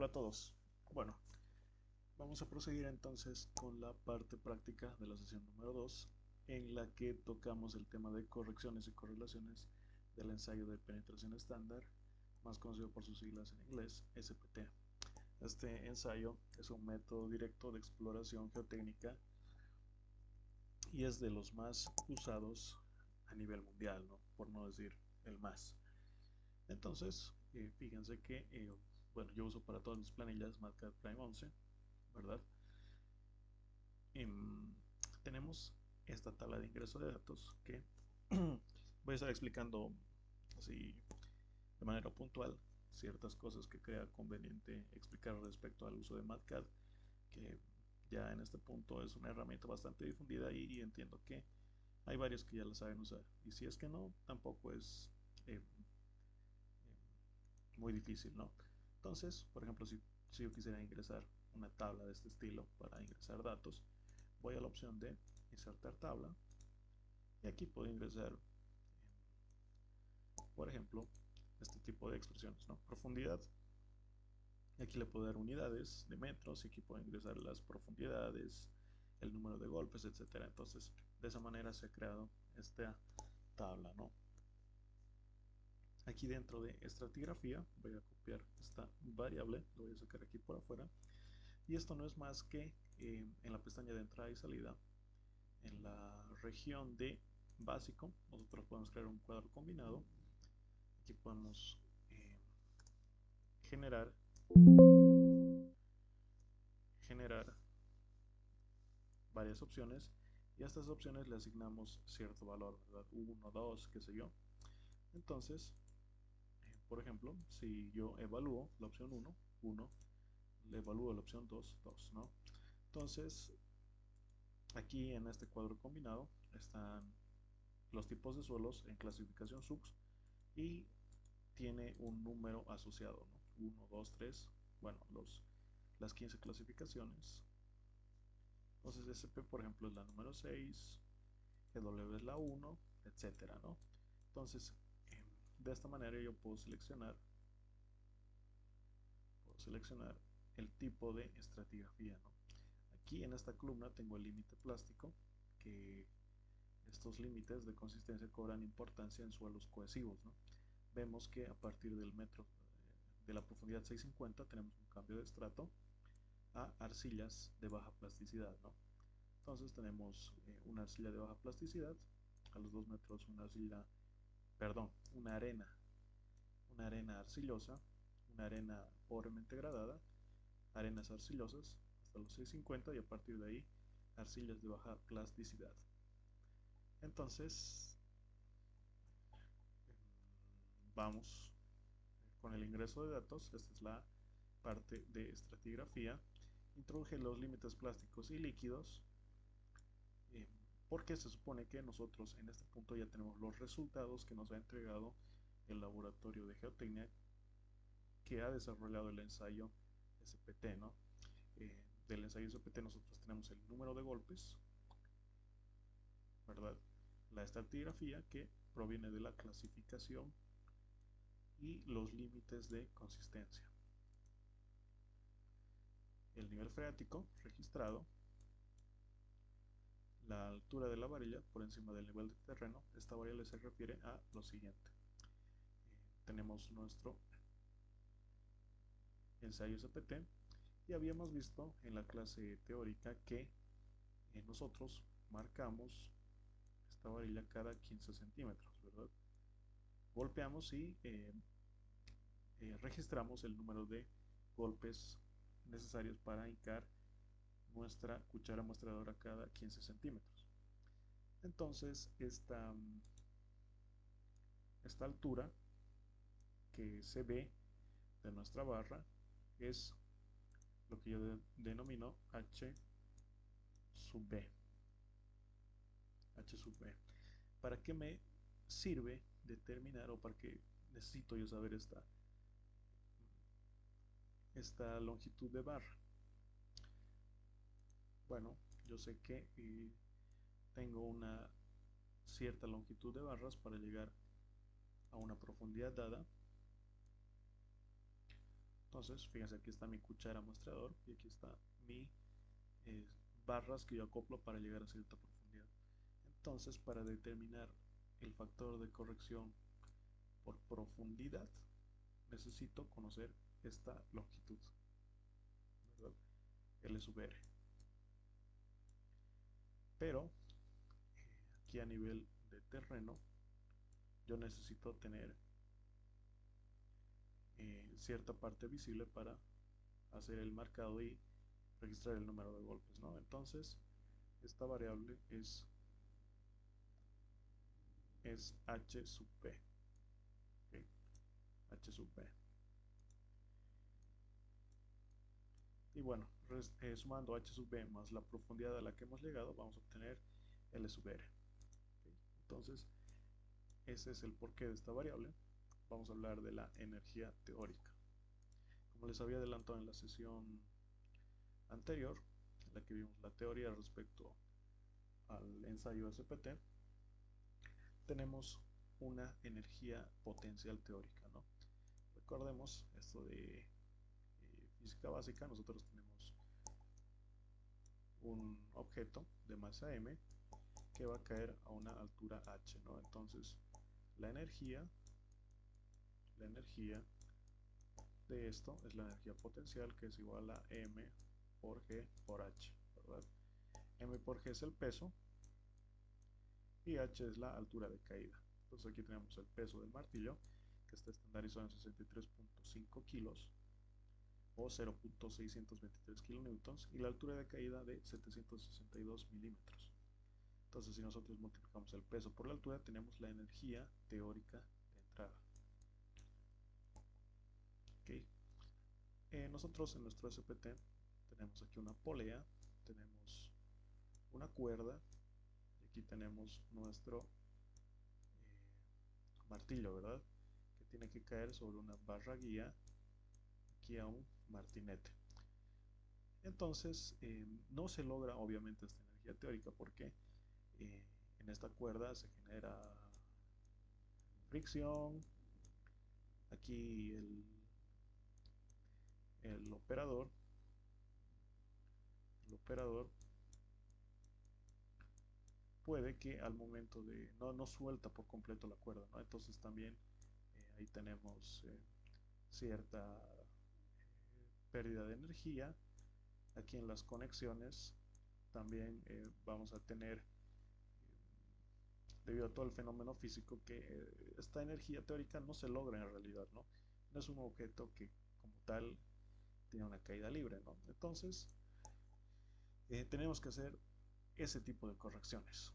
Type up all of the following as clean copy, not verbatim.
Hola a todos. Bueno, vamos a proseguir entonces con la parte práctica de la sesión número 2, en la que tocamos el tema de correcciones y correlaciones del ensayo de penetración estándar, más conocido por sus siglas en inglés, SPT. Este ensayo es un método directo de exploración geotécnica y es de los más usados a nivel mundial, ¿no? Por no decir el más. Entonces, fíjense que bueno, yo uso para todas mis planillas MATLAB Prime 11, ¿verdad? Tenemos esta tabla de ingreso de datos que voy a estar explicando así de manera puntual ciertas cosas que crea conveniente explicar respecto al uso de MATLAB, que ya en este punto es una herramienta bastante difundida y entiendo que hay varios que ya la saben usar, y si es que no, tampoco es eh, muy difícil, ¿no? Entonces, por ejemplo, si yo quisiera ingresar una tabla de este estilo para ingresar datos, voy a la opción de insertar tabla y aquí puedo ingresar, por ejemplo, este tipo de expresiones, ¿no? Profundidad. Y aquí le puedo dar unidades de metros y aquí puedo ingresar las profundidades, el número de golpes, etcétera. Entonces, de esa manera se ha creado esta tabla, ¿no? Aquí dentro de estratigrafía voy a copiar esta variable, lo voy a sacar aquí por afuera, y esto no es más que en la pestaña de entrada y salida, en la región de básico, nosotros podemos crear un cuadro combinado. Aquí podemos generar varias opciones y a estas opciones le asignamos cierto valor, ¿verdad? 1, 2, qué sé yo. Entonces, por ejemplo, si yo evalúo la opción 1, 1, le evalúo la opción 2, 2, ¿no? Entonces, aquí en este cuadro combinado están los tipos de suelos en clasificación SUX y tiene un número asociado, ¿no? 1, 2, 3, bueno, las 15 clasificaciones. Entonces SP, por ejemplo, es la número 6, GW es la 1, etcétera, ¿no? Entonces, de esta manera yo puedo seleccionar el tipo de estratigrafía, ¿no? Aquí en esta columna tengo el límite plástico, que estos límites de consistencia cobran importancia en suelos cohesivos, ¿no? Vemos que a partir del metro de la profundidad 650 tenemos un cambio de estrato a arcillas de baja plasticidad, ¿no? Entonces tenemos una arcilla de baja plasticidad, a los 2 metros una arena arcillosa, una arena pobremente gradada, arenas arcillosas hasta los 650 y a partir de ahí arcillas de baja plasticidad. Entonces vamos con el ingreso de datos. Esta es la parte de estratigrafía. Introduje los límites plásticos y líquidos porque se supone que nosotros en este punto ya tenemos los resultados que nos ha entregado el laboratorio de geotecnia que ha desarrollado el ensayo SPT, ¿no? Del ensayo SPT nosotros tenemos el número de golpes, ¿verdad? La estratigrafía que proviene de la clasificación y los límites de consistencia. El nivel freático registrado, la altura de la varilla por encima del nivel de terreno. Esta variable se refiere a lo siguiente. Tenemos nuestro ensayo SPT y habíamos visto en la clase teórica que nosotros marcamos esta varilla cada 15 centímetros, ¿verdad? Golpeamos y registramos el número de golpes necesarios para hincar nuestra cuchara muestradora cada 15 centímetros. Entonces, esta altura que se ve de nuestra barra es lo que yo denomino H sub B. H sub B. ¿Para qué me sirve determinar o para qué necesito yo saber esta longitud de barra? Bueno, yo sé que tengo una cierta longitud de barras para llegar a una profundidad dada. Entonces, fíjense, aquí está mi cuchara muestrador y aquí está mi eh, barras que yo acoplo para llegar a cierta profundidad. Entonces, para determinar el factor de corrección por profundidad, necesito conocer esta longitud, ¿verdad? L sub r. Pero aquí a nivel de terreno, yo necesito tener cierta parte visible para hacer el marcado y registrar el número de golpes, ¿no? Entonces, esta variable es h sub p, ¿okay? H sub p. Y bueno, sumando h sub b más la profundidad a la que hemos llegado, vamos a obtener L sub r. ¿Okay? Entonces, ese es el porqué de esta variable. Vamos a hablar de la energía teórica. Como les había adelantado en la sesión anterior, en la que vimos la teoría respecto al ensayo SPT, tenemos una energía potencial teórica, ¿no? Recordemos esto de física básica. Nosotros tenemos un objeto de masa m que va a caer a una altura h, ¿no? Entonces, la energía de esto es la energía potencial, que es igual a m por g por h, ¿verdad? M por g es el peso y h es la altura de caída. Entonces aquí tenemos el peso del martillo, que está estandarizado en 63.5 kilos o 0.623 kilonewtons, y la altura de caída de 762 milímetros. Entonces, si nosotros multiplicamos el peso por la altura, tenemos la energía teórica de entrada. ¿Okay? Nosotros en nuestro SPT tenemos aquí una polea, tenemos una cuerda y aquí tenemos nuestro martillo, ¿verdad? Que tiene que caer sobre una barra guía aquí a un martinete. Entonces, no se logra obviamente esta energía teórica porque en esta cuerda se genera fricción. Aquí el operador puede que al momento de no suelta por completo la cuerda, ¿no? Entonces también ahí tenemos cierta pérdida de energía. Aquí en las conexiones también vamos a tener, debido a todo el fenómeno físico, que esta energía teórica no se logra en realidad, ¿no? No es un objeto que como tal tiene una caída libre, ¿no? Entonces tenemos que hacer ese tipo de correcciones.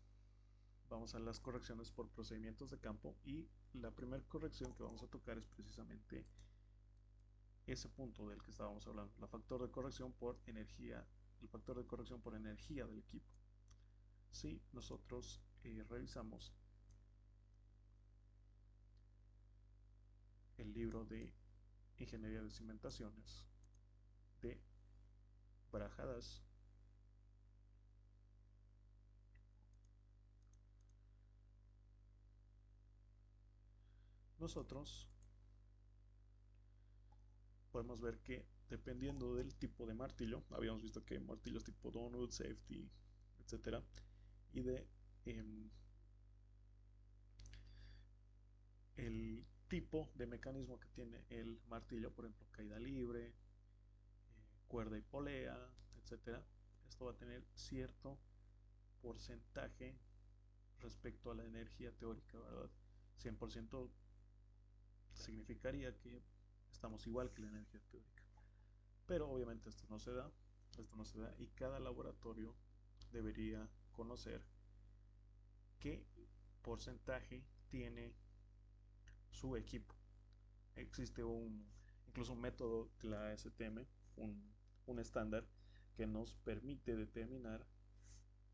Vamos a las correcciones por procedimientos de campo, y la primera corrección que vamos a tocar es precisamente ese punto del que estábamos hablando, el factor de corrección por energía del equipo. Si nosotros revisamos el libro de Ingeniería de Cimentaciones de Brajadas, nosotros podemos ver que dependiendo del tipo de martillo, habíamos visto que martillos tipo donut, safety, etcétera, y de el tipo de mecanismo que tiene el martillo, por ejemplo, caída libre, cuerda y polea, etcétera, esto va a tener cierto porcentaje respecto a la energía teórica, ¿verdad? 100% significaría que estamos igual que la energía teórica. Pero obviamente esto no se da, y cada laboratorio debería conocer qué porcentaje tiene su equipo. Existe incluso un método de la ASTM, un estándar que nos permite determinar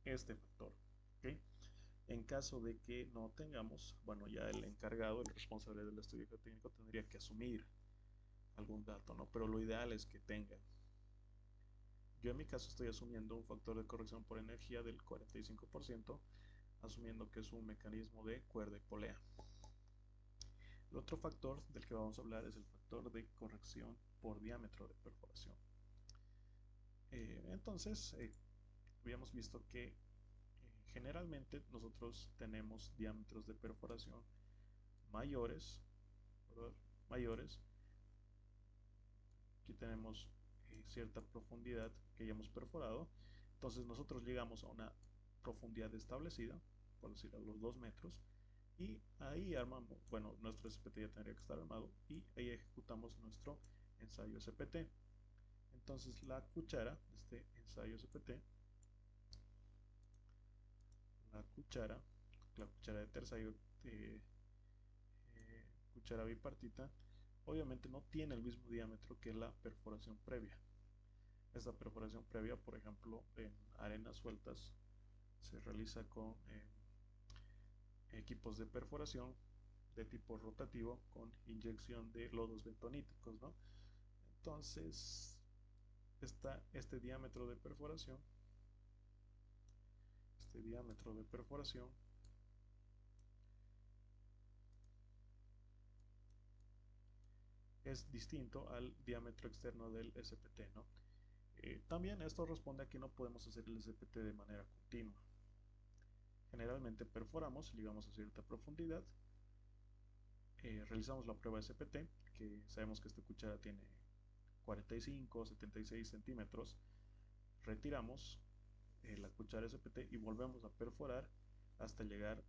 este factor. ¿Okay? En caso de que no tengamos, bueno, ya el encargado, el responsable del estudio geotécnico tendría que asumir algún dato, ¿no? Pero lo ideal es que tenga. Yo en mi caso estoy asumiendo un factor de corrección por energía del 45%, asumiendo que es un mecanismo de cuerda y polea. El otro factor del que vamos a hablar es el factor de corrección por diámetro de perforación. Entonces, habíamos visto que generalmente nosotros tenemos diámetros de perforación mayores, ¿verdad? Mayores. Aquí tenemos cierta profundidad que ya hemos perforado. Entonces nosotros llegamos a una profundidad establecida, por decir a los 2 metros, y ahí armamos, bueno, nuestro SPT ya tendría que estar armado, y ahí ejecutamos nuestro ensayo SPT. Entonces la cuchara de este ensayo SPT, la cuchara de tercer cuchara bipartita, obviamente no tiene el mismo diámetro que la perforación previa. Esta perforación previa, por ejemplo, en arenas sueltas, se realiza con equipos de perforación de tipo rotativo con inyección de lodos bentoníticos, ¿no? Entonces, este diámetro de perforación, es distinto al diámetro externo del SPT, ¿no? También esto responde a que no podemos hacer el SPT de manera continua. Generalmente perforamos, llegamos a cierta profundidad, realizamos la prueba SPT, que sabemos que esta cuchara tiene 45 o 76 centímetros, retiramos la cuchara SPT y volvemos a perforar hasta llegar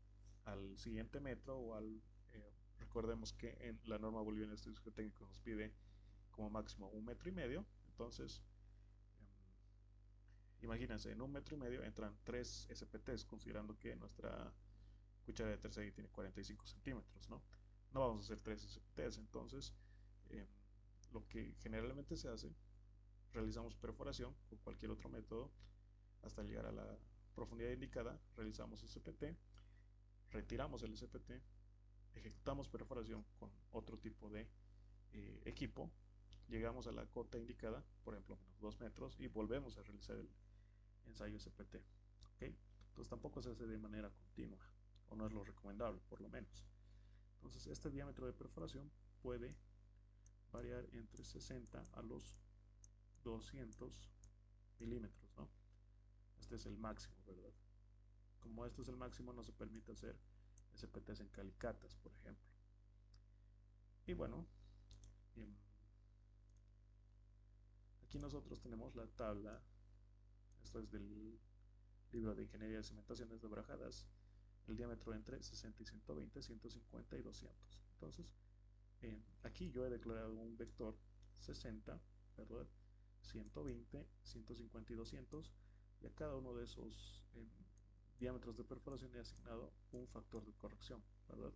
al siguiente metro o al... recordemos que en la norma boliviana de estudios geotécnicos nos pide como máximo 1,5 metros, entonces imagínense, en 1,5 metros entran 3 SPTs, considerando que nuestra cuchara de tercera tiene 45 centímetros, ¿no? No vamos a hacer 3 SPTs, entonces lo que generalmente se hace, realizamos perforación con cualquier otro método hasta llegar a la profundidad indicada, realizamos SPT, retiramos el SPT, ejecutamos perforación con otro tipo de equipo, llegamos a la cota indicada, por ejemplo menos 2 metros, y volvemos a realizar el ensayo SPT. ¿Okay? Entonces tampoco se hace de manera continua, o no es lo recomendable, por lo menos. Entonces este diámetro de perforación puede variar entre 60 a los 200 milímetros, ¿no? Este es el máximo, ¿verdad? Como este es el máximo, no se permite hacer SPTs en calicatas, por ejemplo. Y bueno, aquí nosotros tenemos la tabla, esto es del libro de Ingeniería de Cimentaciones de Brajadas, el diámetro entre 60 y 120, 150 y 200. Entonces, aquí yo he declarado un vector 60, ¿verdad? 120, 150 y 200, y a cada uno de esos diámetros de perforación he asignado un factor de corrección, ¿verdad?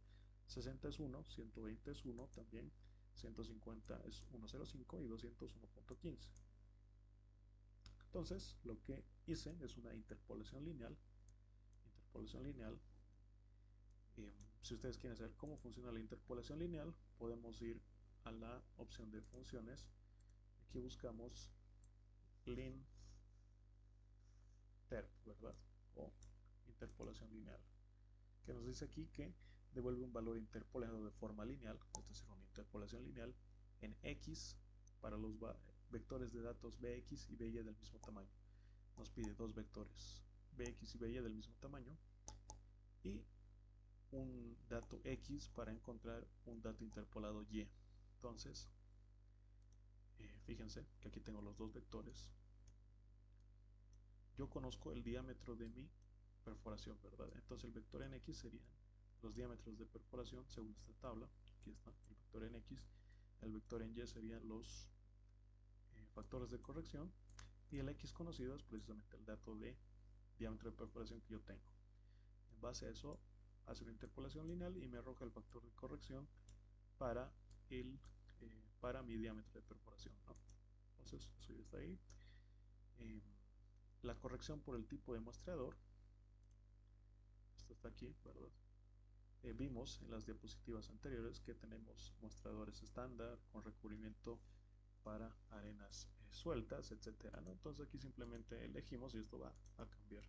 60 es 1, 120 es 1 también, 150 es 1,05 y 200 1,15. Entonces, lo que hice es una interpolación lineal. Si ustedes quieren saber cómo funciona la interpolación lineal, podemos ir a la opción de funciones. Aquí buscamos lin terp, ¿verdad? O interpolación lineal, que nos dice aquí que devuelve un valor interpolado de forma lineal, es decir, una interpolación lineal en X para los vectores de datos Bx y By del mismo tamaño. Nos pide dos vectores Bx y By del mismo tamaño y un dato X para encontrar un dato interpolado Y. Entonces, fíjense que aquí tengo los dos vectores. Yo conozco el diámetro de mi perforación, ¿verdad? Entonces el vector en X serían los diámetros de perforación según esta tabla. Aquí está el vector en X. El vector en Y serían los factores de corrección. Y el X conocido es precisamente el dato de diámetro de perforación que yo tengo. En base a eso, hace una interpolación lineal y me arroja el factor de corrección para, para mi diámetro de perforación, ¿no? Entonces, eso ya está ahí. La corrección por el tipo de muestreador, esto está aquí, ¿verdad? Vimos en las diapositivas anteriores que tenemos muestradores estándar con recubrimiento para arenas sueltas, etcétera, ¿no? Entonces aquí simplemente elegimos y esto va a cambiar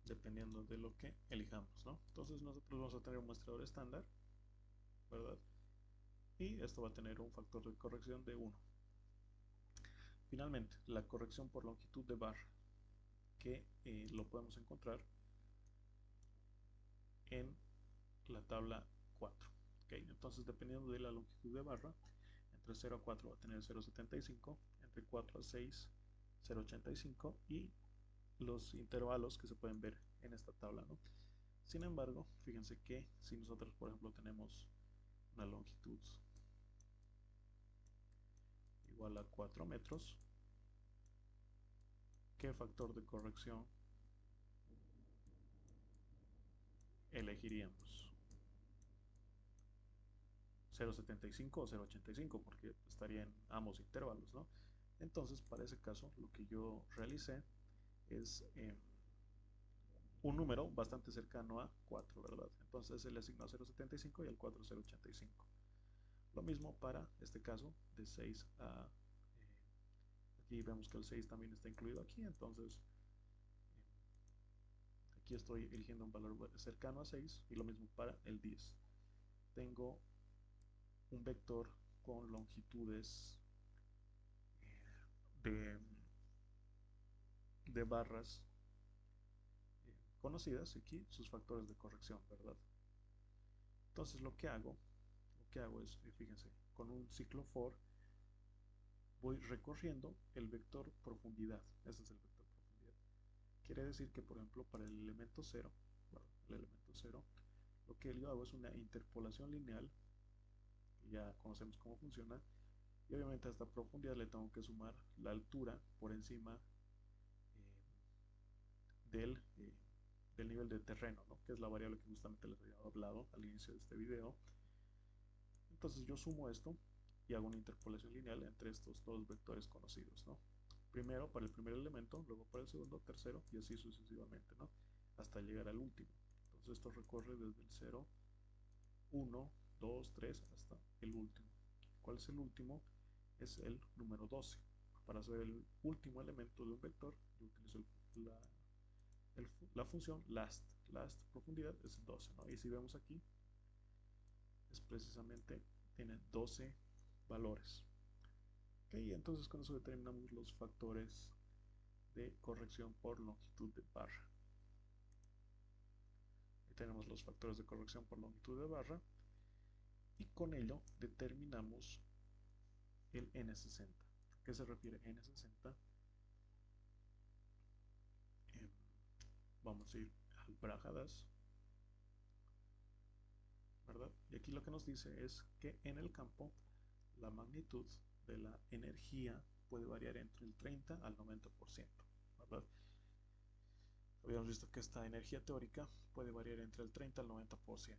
dependiendo de lo que elijamos, ¿no? Entonces nosotros vamos a tener un muestrador estándar, ¿verdad? y esto va a tener un factor de corrección de 1. Finalmente, la corrección por longitud de barra, que lo podemos encontrar en la tabla 4. ¿Okay? Entonces, dependiendo de la longitud de barra, entre 0 a 4 va a tener 0,75, entre 4 a 6, 0,85 y los intervalos que se pueden ver en esta tabla, ¿no? Sin embargo, fíjense que si nosotros, por ejemplo, tenemos una longitud igual a 4 metros, ¿qué factor de corrección elegiríamos? 0,75 o 0,85, porque estaría en ambos intervalos, ¿no? Entonces, para ese caso, lo que yo realicé es un número bastante cercano a 4, ¿verdad? Entonces se le asignó 0,75 y al 4 0,85. Lo mismo para este caso, de 6 a... aquí vemos que el 6 también está incluido aquí, entonces aquí estoy eligiendo un valor cercano a 6 y lo mismo para el 10. Tengo un vector con longitudes de, de barras conocidas, aquí sus factores de corrección, ¿verdad? Entonces lo que hago es, fíjense, con un ciclo for voy recorriendo el vector profundidad. Ese es el vector profundidad. Quiere decir que, por ejemplo, para el elemento 0, bueno, lo que yo hago es una interpolación lineal, que ya conocemos cómo funciona, y obviamente a esta profundidad le tengo que sumar la altura por encima del nivel de terreno, ¿no? Que es la variable que justamente les había hablado al inicio de este video. Entonces yo sumo esto y hago una interpolación lineal entre estos dos vectores conocidos, ¿no? Primero para el primer elemento, luego para el segundo, tercero y así sucesivamente, ¿no? Hasta llegar al último. Entonces esto recorre desde el 0, 1, 2, 3 hasta el último. ¿Cuál es el último? Es el número 12. Para hacer el último elemento de un vector, yo utilizo la función last. Last profundidad es 12, ¿no? Y si vemos aquí, es precisamente, tiene 12 valores. Okay, entonces con eso determinamos los factores de corrección por longitud de barra. Ahí tenemos los factores de corrección por longitud de barra y con ello determinamos el N60. ¿A qué se refiere N60? Vamos a ir al Brajadas, ¿verdad? Y aquí lo que nos dice es que en el campo la magnitud de la energía puede variar entre el 30 al 90%, ¿verdad? Habíamos visto que esta energía teórica puede variar entre el 30 al 90%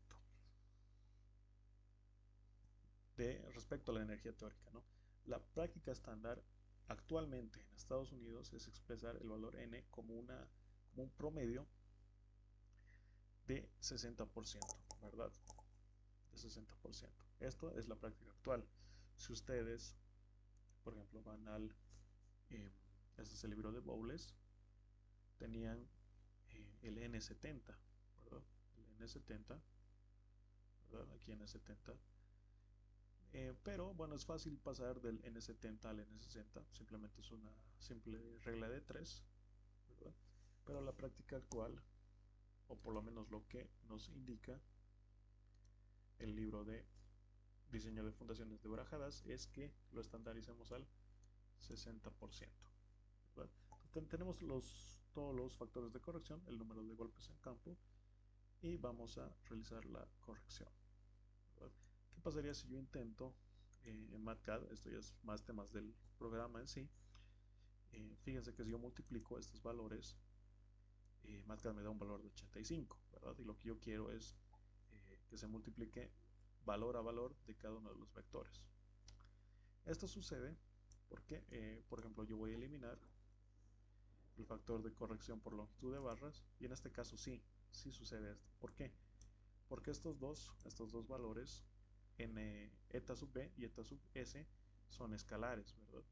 respecto a la energía teórica, ¿no? La práctica estándar actualmente en Estados Unidos es expresar el valor N como un promedio de 60%, ¿verdad? De 60%. Esto es la práctica actual. Si ustedes, por ejemplo, van al, este es el libro de Bowles, tenían el N70, ¿verdad? El N70, ¿verdad? Aquí N70. Pero bueno, es fácil pasar del N70 al N60, simplemente es una simple regla de 3, ¿verdad? Pero la práctica actual, o por lo menos lo que nos indica el libro de diseño de fundaciones de Brajadas, es que lo estandaricemos al 60%, ¿verdad? Entonces, tenemos todos los factores de corrección, el número de golpes en campo, y vamos a realizar la corrección, ¿verdad? ¿Qué pasaría si yo intento en MATCAD? Esto ya es más temas del programa en sí. Fíjense que si yo multiplico estos valores, MATCAD me da un valor de 85, ¿verdad? Y lo que yo quiero es que se multiplique valor a valor de cada uno de los vectores. Esto sucede porque, por ejemplo, yo voy a eliminar el factor de corrección por longitud de barras y en este caso sí sucede esto. ¿Por qué? Porque estos dos valores en eta sub b y eta sub s son escalares, ¿verdad?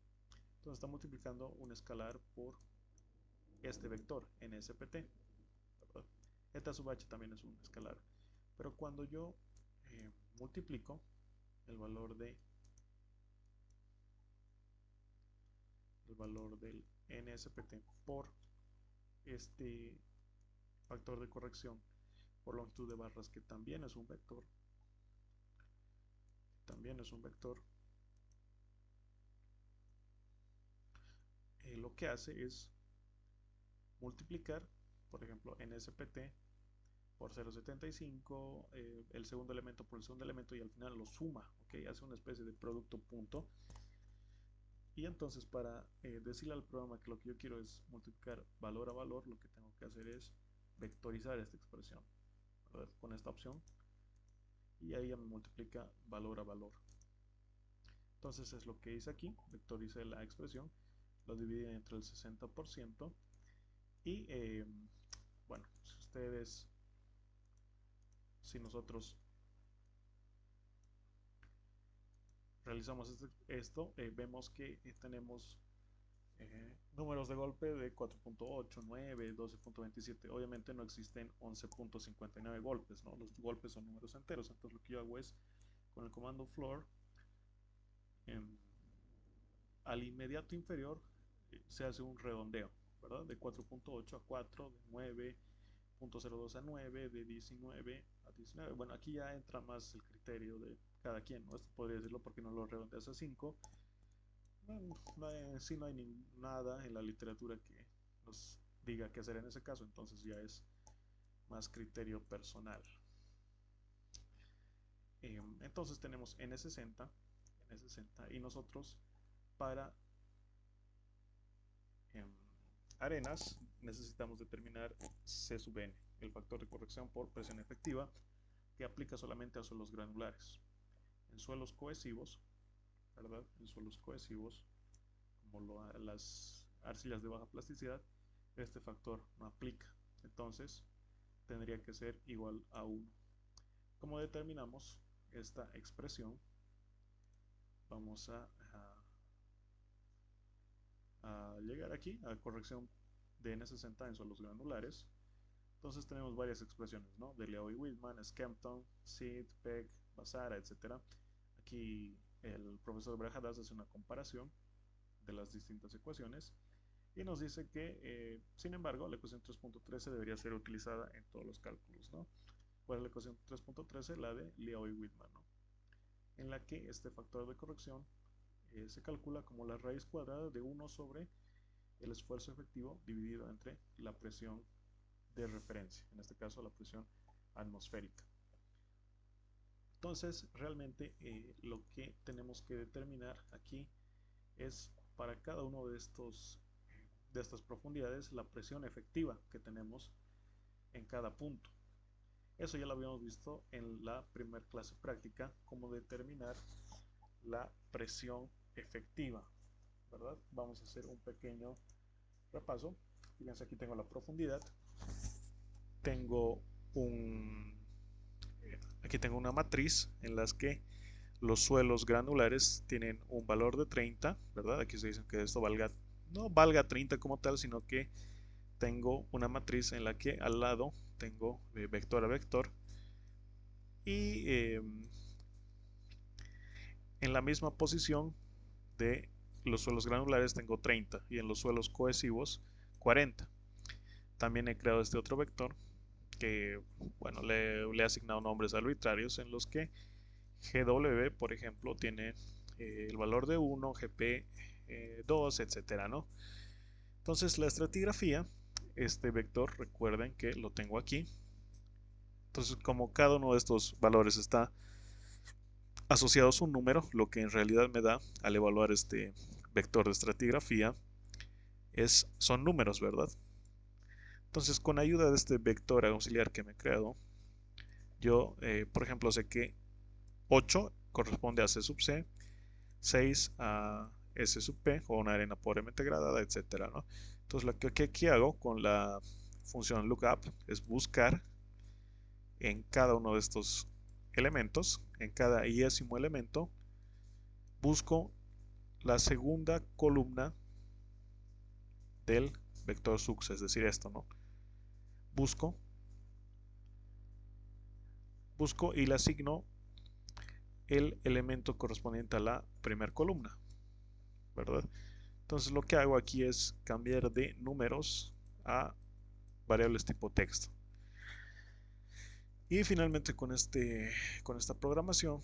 Entonces está multiplicando un escalar por este vector nspt, ¿verdad? Eta sub h también es un escalar, pero cuando yo multiplico el valor del NSPT por este factor de corrección por longitud de barras, que también es un vector, lo que hace es multiplicar, por ejemplo, NSPT por 0.75, el segundo elemento por el segundo elemento, y al final lo suma, ¿ok? Hace una especie de producto punto. Y entonces, para decirle al programa que lo que yo quiero es multiplicar valor a valor, lo que tengo que hacer es vectorizar esta expresión, ¿verdad? Con esta opción, y ahí ya me multiplica valor a valor. Entonces es lo que hice aquí, vectoricé la expresión, lo dividí entre el 60%, y bueno, si nosotros realizamos esto, vemos que tenemos números de golpe de 4.8, 9, 12.27. Obviamente no existen 11.59 golpes, ¿no? Los golpes son números enteros. Entonces lo que yo hago es, con el comando floor, al inmediato inferior se hace un redondeo, ¿verdad? De 4.8 a 4, de 9.02 a 9, de 19 a 19. Bueno, aquí ya entra más el criterio de cada quien, ¿no? Esto podría decirlo porque no lo redondeas a 5. Sí, no hay nada en la literatura que nos diga qué hacer en ese caso, entonces ya es más criterio personal. Entonces tenemos N60, y nosotros para arenas necesitamos determinar C sub n, el factor de corrección por presión efectiva, que aplica solamente a suelos granulares. En suelos cohesivos, ¿verdad? En suelos cohesivos, como las arcillas de baja plasticidad, este factor no aplica. Entonces tendría que ser igual a 1. ¿Cómo determinamos esta expresión? Vamos a llegar aquí a corrección de N60 en suelos granulares. Entonces tenemos varias expresiones, ¿no? De Leoy-Whitman, Skempton, Seed, Peck, Basara, etc. Aquí el profesor Brajadas hace una comparación de las distintas ecuaciones y nos dice que, sin embargo, la ecuación 3.13 debería ser utilizada en todos los cálculos, ¿no? ¿Cuál es la ecuación 3.13? La de Leoy-Whitman, ¿no? En la que este factor de corrección se calcula como la raíz cuadrada de 1 sobre el esfuerzo efectivo dividido entre la presión de referencia, en este caso la presión atmosférica. Entonces, realmente lo que tenemos que determinar aquí es, para cada uno de estas profundidades, la presión efectiva que tenemos en cada punto. Eso ya lo habíamos visto en la primera clase práctica, cómo determinar la presión efectiva, ¿verdad? Vamos a hacer un pequeño repaso. Fíjense, aquí tengo la profundidad, aquí tengo una matriz en las que los suelos granulares tienen un valor de 30, ¿verdad? Aquí se dice que esto no valga 30 como tal, sino que tengo una matriz en la que al lado tengo vector a vector, y en la misma posición de los suelos granulares tengo 30 y en los suelos cohesivos 40. También he creado este otro vector que, bueno, le he asignado nombres arbitrarios en los que GW, por ejemplo, tiene el valor de 1, GP 2, etcétera, ¿no? Entonces la estratigrafía, este vector, recuerden que lo tengo aquí. Entonces, como cada uno de estos valores está asociado a un número, lo que en realidad me da al evaluar este vector de estratigrafía son números, ¿verdad? Entonces, con ayuda de este vector auxiliar que me he creado, yo, por ejemplo, sé que 8 corresponde a C sub C, 6 a S sub P, o una arena pobremente gradada, etcétera, ¿no? Entonces, lo que aquí hago con la función lookup es buscar en cada uno de estos elementos, en cada iésimo elemento, busco la segunda columna del vector sux, es decir, esto, ¿no? Busco y le asigno el elemento correspondiente a la primera columna, ¿verdad? Entonces lo que hago aquí es cambiar de números a variables tipo texto. Y finalmente con esta programación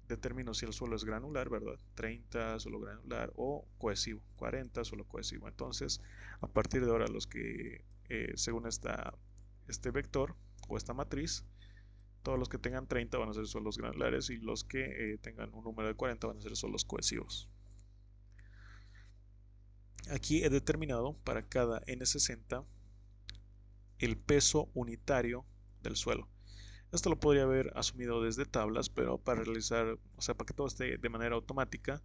determino si el suelo es granular, ¿verdad? 30 suelo granular o cohesivo, 40 suelo cohesivo. Entonces, a partir de ahora los que, según este vector o esta matriz, todos los que tengan 30 van a ser suelos granulares y los que tengan un número de 40 van a ser suelos cohesivos. Aquí he determinado para cada N60 el peso unitario del suelo. Esto lo podría haber asumido desde tablas, pero para realizar, o sea, para que todo esté de manera automática,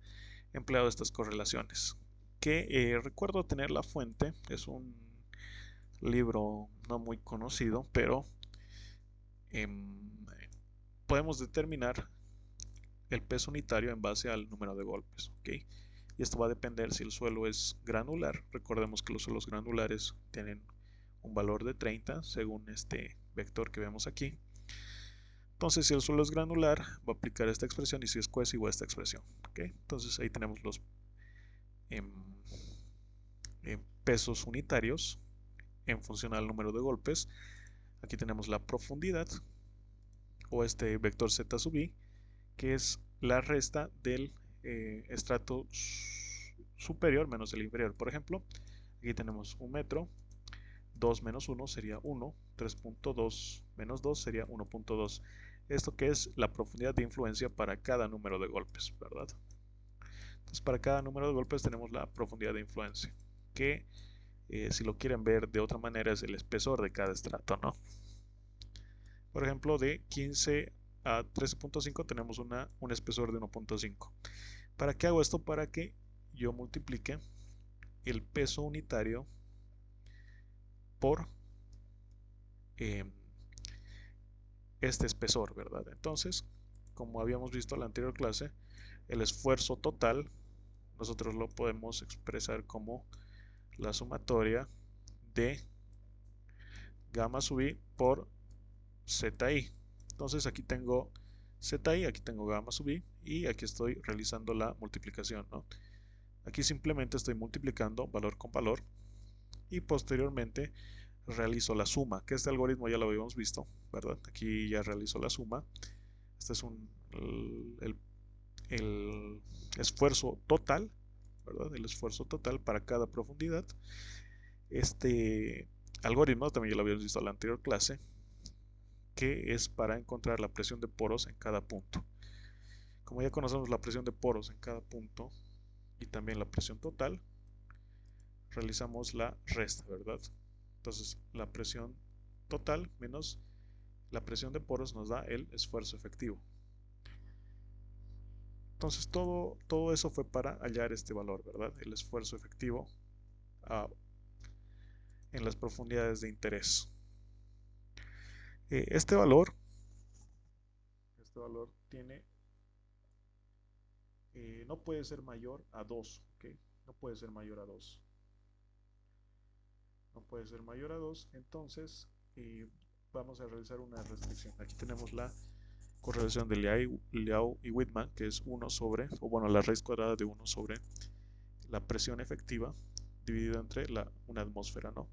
he empleado estas correlaciones. Que recuerdo tener la fuente, es un libro no muy conocido, pero podemos determinar el peso unitario en base al número de golpes, ¿ok? Y esto va a depender si el suelo es granular. Recordemos que los suelos granulares tienen un valor de 30 según este vector que vemos aquí. Entonces, si el suelo es granular, va a aplicar esta expresión, y si es cohesivo, esta expresión. ¿Okay? Entonces, ahí tenemos los pesos unitarios en función al número de golpes. Aquí tenemos la profundidad, o este vector z sub i, que es la resta del estrato superior menos el inferior. Por ejemplo, aquí tenemos 1 metro, 2 menos 1 sería 1, 3.2 menos 2 sería 1.2. Esto que es la profundidad de influencia para cada número de golpes, ¿verdad? Entonces, para cada número de golpes tenemos la profundidad de influencia, que si lo quieren ver de otra manera es el espesor de cada estrato, ¿no? Por ejemplo, de 15 a 13.5 tenemos un espesor de 1.5. ¿Para qué hago esto? Para que yo multiplique el peso unitario por este espesor, ¿verdad? Entonces, como habíamos visto en la anterior clase, el esfuerzo total nosotros lo podemos expresar como la sumatoria de gamma sub i por zi. Entonces aquí tengo zi, aquí tengo gamma sub i y aquí estoy realizando la multiplicación, ¿no? Aquí simplemente estoy multiplicando valor con valor y posteriormente realizo la suma, que este algoritmo ya lo habíamos visto, ¿verdad? Aquí ya realizo la suma. Este es el esfuerzo total, ¿verdad? El esfuerzo total para cada profundidad. Este algoritmo también ya lo habíamos visto en la anterior clase, que es para encontrar la presión de poros en cada punto. Como ya conocemos la presión de poros en cada punto y también la presión total, realizamos la resta, ¿verdad? Entonces la presión total menos la presión de poros nos da el esfuerzo efectivo. Entonces todo eso fue para hallar este valor, ¿verdad? El esfuerzo efectivo en las profundidades de interés. Este valor tiene, no puede ser mayor a 2, ¿ok? No puede ser mayor a 2. No puede ser mayor a 2, entonces vamos a realizar una restricción. Aquí tenemos la correlación de Liao y Whitman, que es 1 sobre, o bueno, la raíz cuadrada de 1 sobre la presión efectiva dividida entre una atmósfera, ¿no?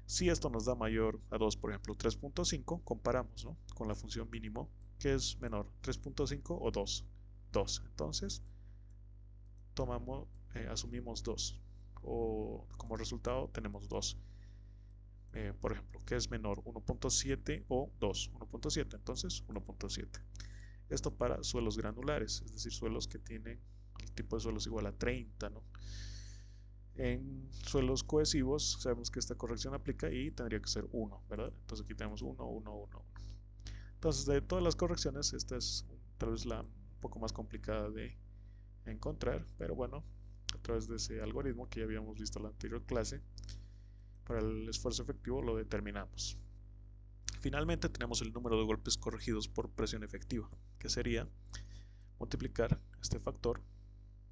Si esto nos da mayor a 2, por ejemplo 3.5, comparamos, ¿no? Con la función mínimo, que es menor, 3.5 o 2. 2. Entonces, asumimos 2. O como resultado tenemos 2. Por ejemplo, que es menor, 1.7 o 2. 1.7, entonces 1.7. Esto para suelos granulares, es decir, suelos que tienen el tipo de suelos igual a 30, ¿no? En suelos cohesivos sabemos que esta corrección aplica y tendría que ser 1, ¿verdad? Entonces aquí tenemos 1, 1, 1, 1. Entonces de todas las correcciones, esta es tal vez la un poco más complicada de encontrar, pero bueno, a través de ese algoritmo que ya habíamos visto en la anterior clase, para el esfuerzo efectivo lo determinamos. Finalmente tenemos el número de golpes corregidos por presión efectiva, que sería multiplicar este factor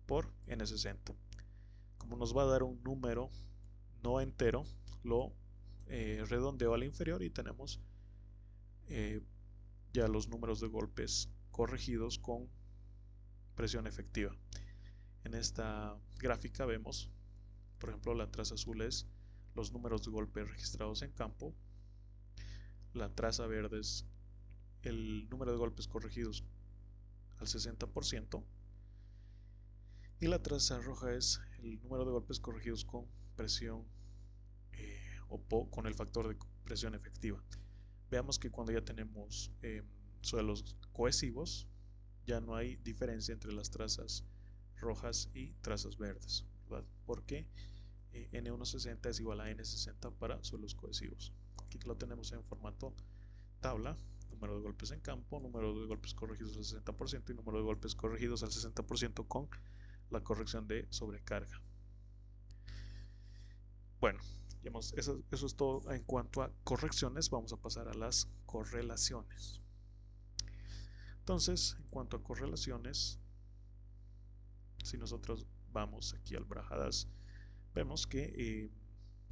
por n60. Como nos va a dar un número no entero, lo redondeo al inferior y tenemos ya los números de golpes corregidos con presión efectiva. En esta gráfica vemos, por ejemplo, la traza azul es los números de golpe registrados en campo, la traza verde es el número de golpes corregidos al 60% y la traza roja es el número de golpes corregidos con presión o con el factor de presión efectiva. Veamos que cuando ya tenemos suelos cohesivos, ya no hay diferencia entre las trazas rojas y trazas verdes, ¿verdad? Porque N160 es igual a N60 para suelos cohesivos. Aquí lo tenemos en formato tabla: número de golpes en campo, número de golpes corregidos al 60% y número de golpes corregidos al 60% con la corrección de sobrecarga. Bueno, eso es todo en cuanto a correcciones. Vamos a pasar a las correlaciones. Entonces, en cuanto a correlaciones, si nosotros vamos aquí al Brajadas, vemos que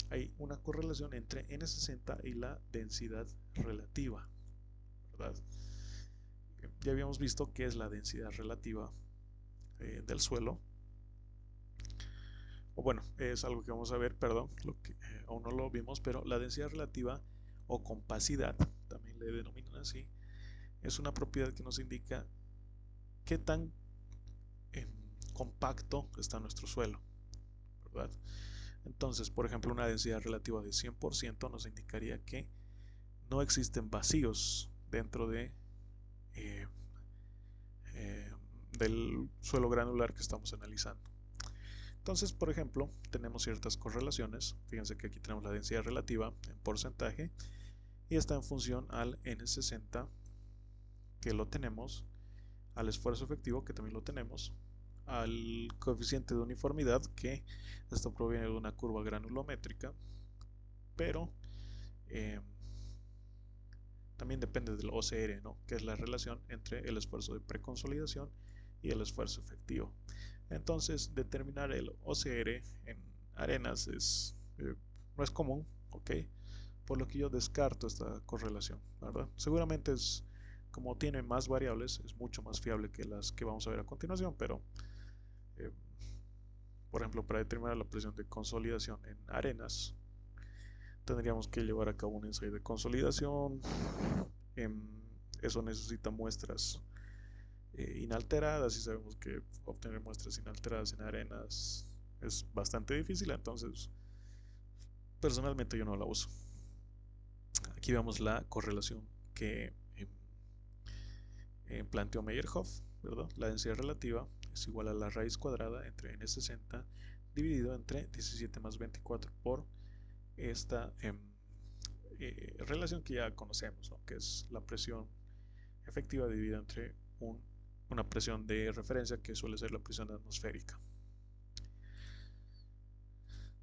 hay una correlación entre N60 y la densidad relativa, ¿verdad? Ya habíamos visto qué es la densidad relativa del suelo. O bueno, es algo que vamos a ver, perdón, aún no lo vimos, pero la densidad relativa o compacidad, también le denominan así, es una propiedad que nos indica qué tan compacto está nuestro suelo, ¿verdad? Entonces, por ejemplo, una densidad relativa de 100% nos indicaría que no existen vacíos dentro del suelo granular que estamos analizando. Entonces, por ejemplo, tenemos ciertas correlaciones. Fíjense que aquí tenemos la densidad relativa en porcentaje y está en función al N60, que lo tenemos, al esfuerzo efectivo, que también lo tenemos, al coeficiente de uniformidad, que esto proviene de una curva granulométrica, pero también depende del OCR, ¿no? Que es la relación entre el esfuerzo de preconsolidación y el esfuerzo efectivo. Entonces, determinar el OCR en arenas no es común, ¿ok? Por lo que yo descarto esta correlación, ¿verdad? Seguramente como tiene más variables, es mucho más fiable que las que vamos a ver a continuación, pero por ejemplo, para determinar la presión de consolidación en arenas, tendríamos que llevar a cabo un ensayo de consolidación. Eso necesita muestras inalteradas, y sabemos que obtener muestras inalteradas en arenas es bastante difícil, entonces personalmente yo no la uso. Aquí vemos la correlación que planteó Meyerhoff, ¿verdad? La densidad relativa es igual a la raíz cuadrada entre N60 dividido entre 17 más 24 por esta relación que ya conocemos, ¿no? Que es la presión efectiva dividida entre una presión de referencia, que suele ser la presión atmosférica.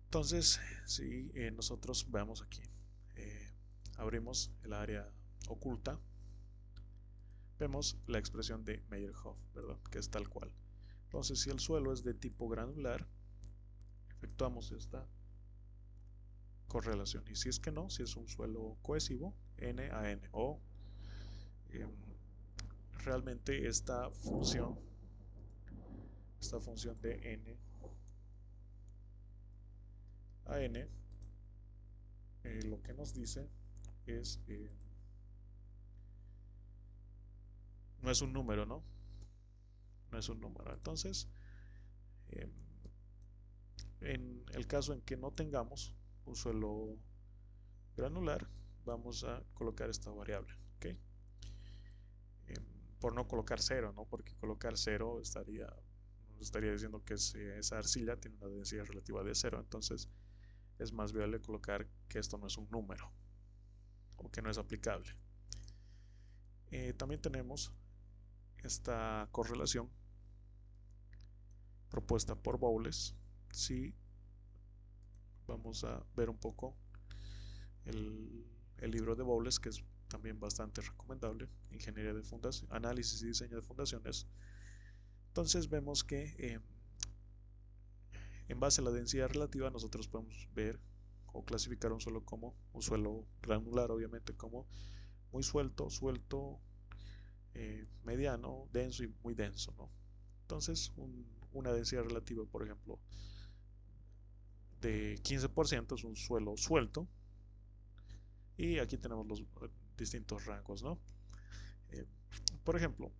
Entonces, si nosotros veamos aquí, abrimos el área oculta, vemos la expresión de Meyerhoff, ¿verdad? Que es tal cual. Entonces, si el suelo es de tipo granular, efectuamos esta correlación, y si es que no, si es un suelo cohesivo, N a N, o realmente esta función de N a N lo que nos dice es no es un número, ¿no? No es un número. Entonces, en el caso en que no tengamos un suelo granular, vamos a colocar esta variable, ¿ok? Por no colocar 0, ¿no? Porque colocar 0 nos estaría diciendo que esa arcilla tiene una densidad relativa de 0, entonces es más viable colocar que esto no es un número o que no es aplicable. También tenemos esta correlación propuesta por Bowles. Si vamos a ver un poco el libro de Bowles, que es también bastante recomendable, Ingeniería de Fundación, Análisis y Diseño de Fundaciones. Entonces vemos que en base a la densidad relativa nosotros podemos ver o clasificar un suelo granular, obviamente, como muy suelto, mediano, denso y muy denso, ¿no? Entonces, una densidad relativa, por ejemplo, de 15% es un suelo suelto. Y aquí tenemos los distintos rangos, ¿no? Eh, por ejemplo,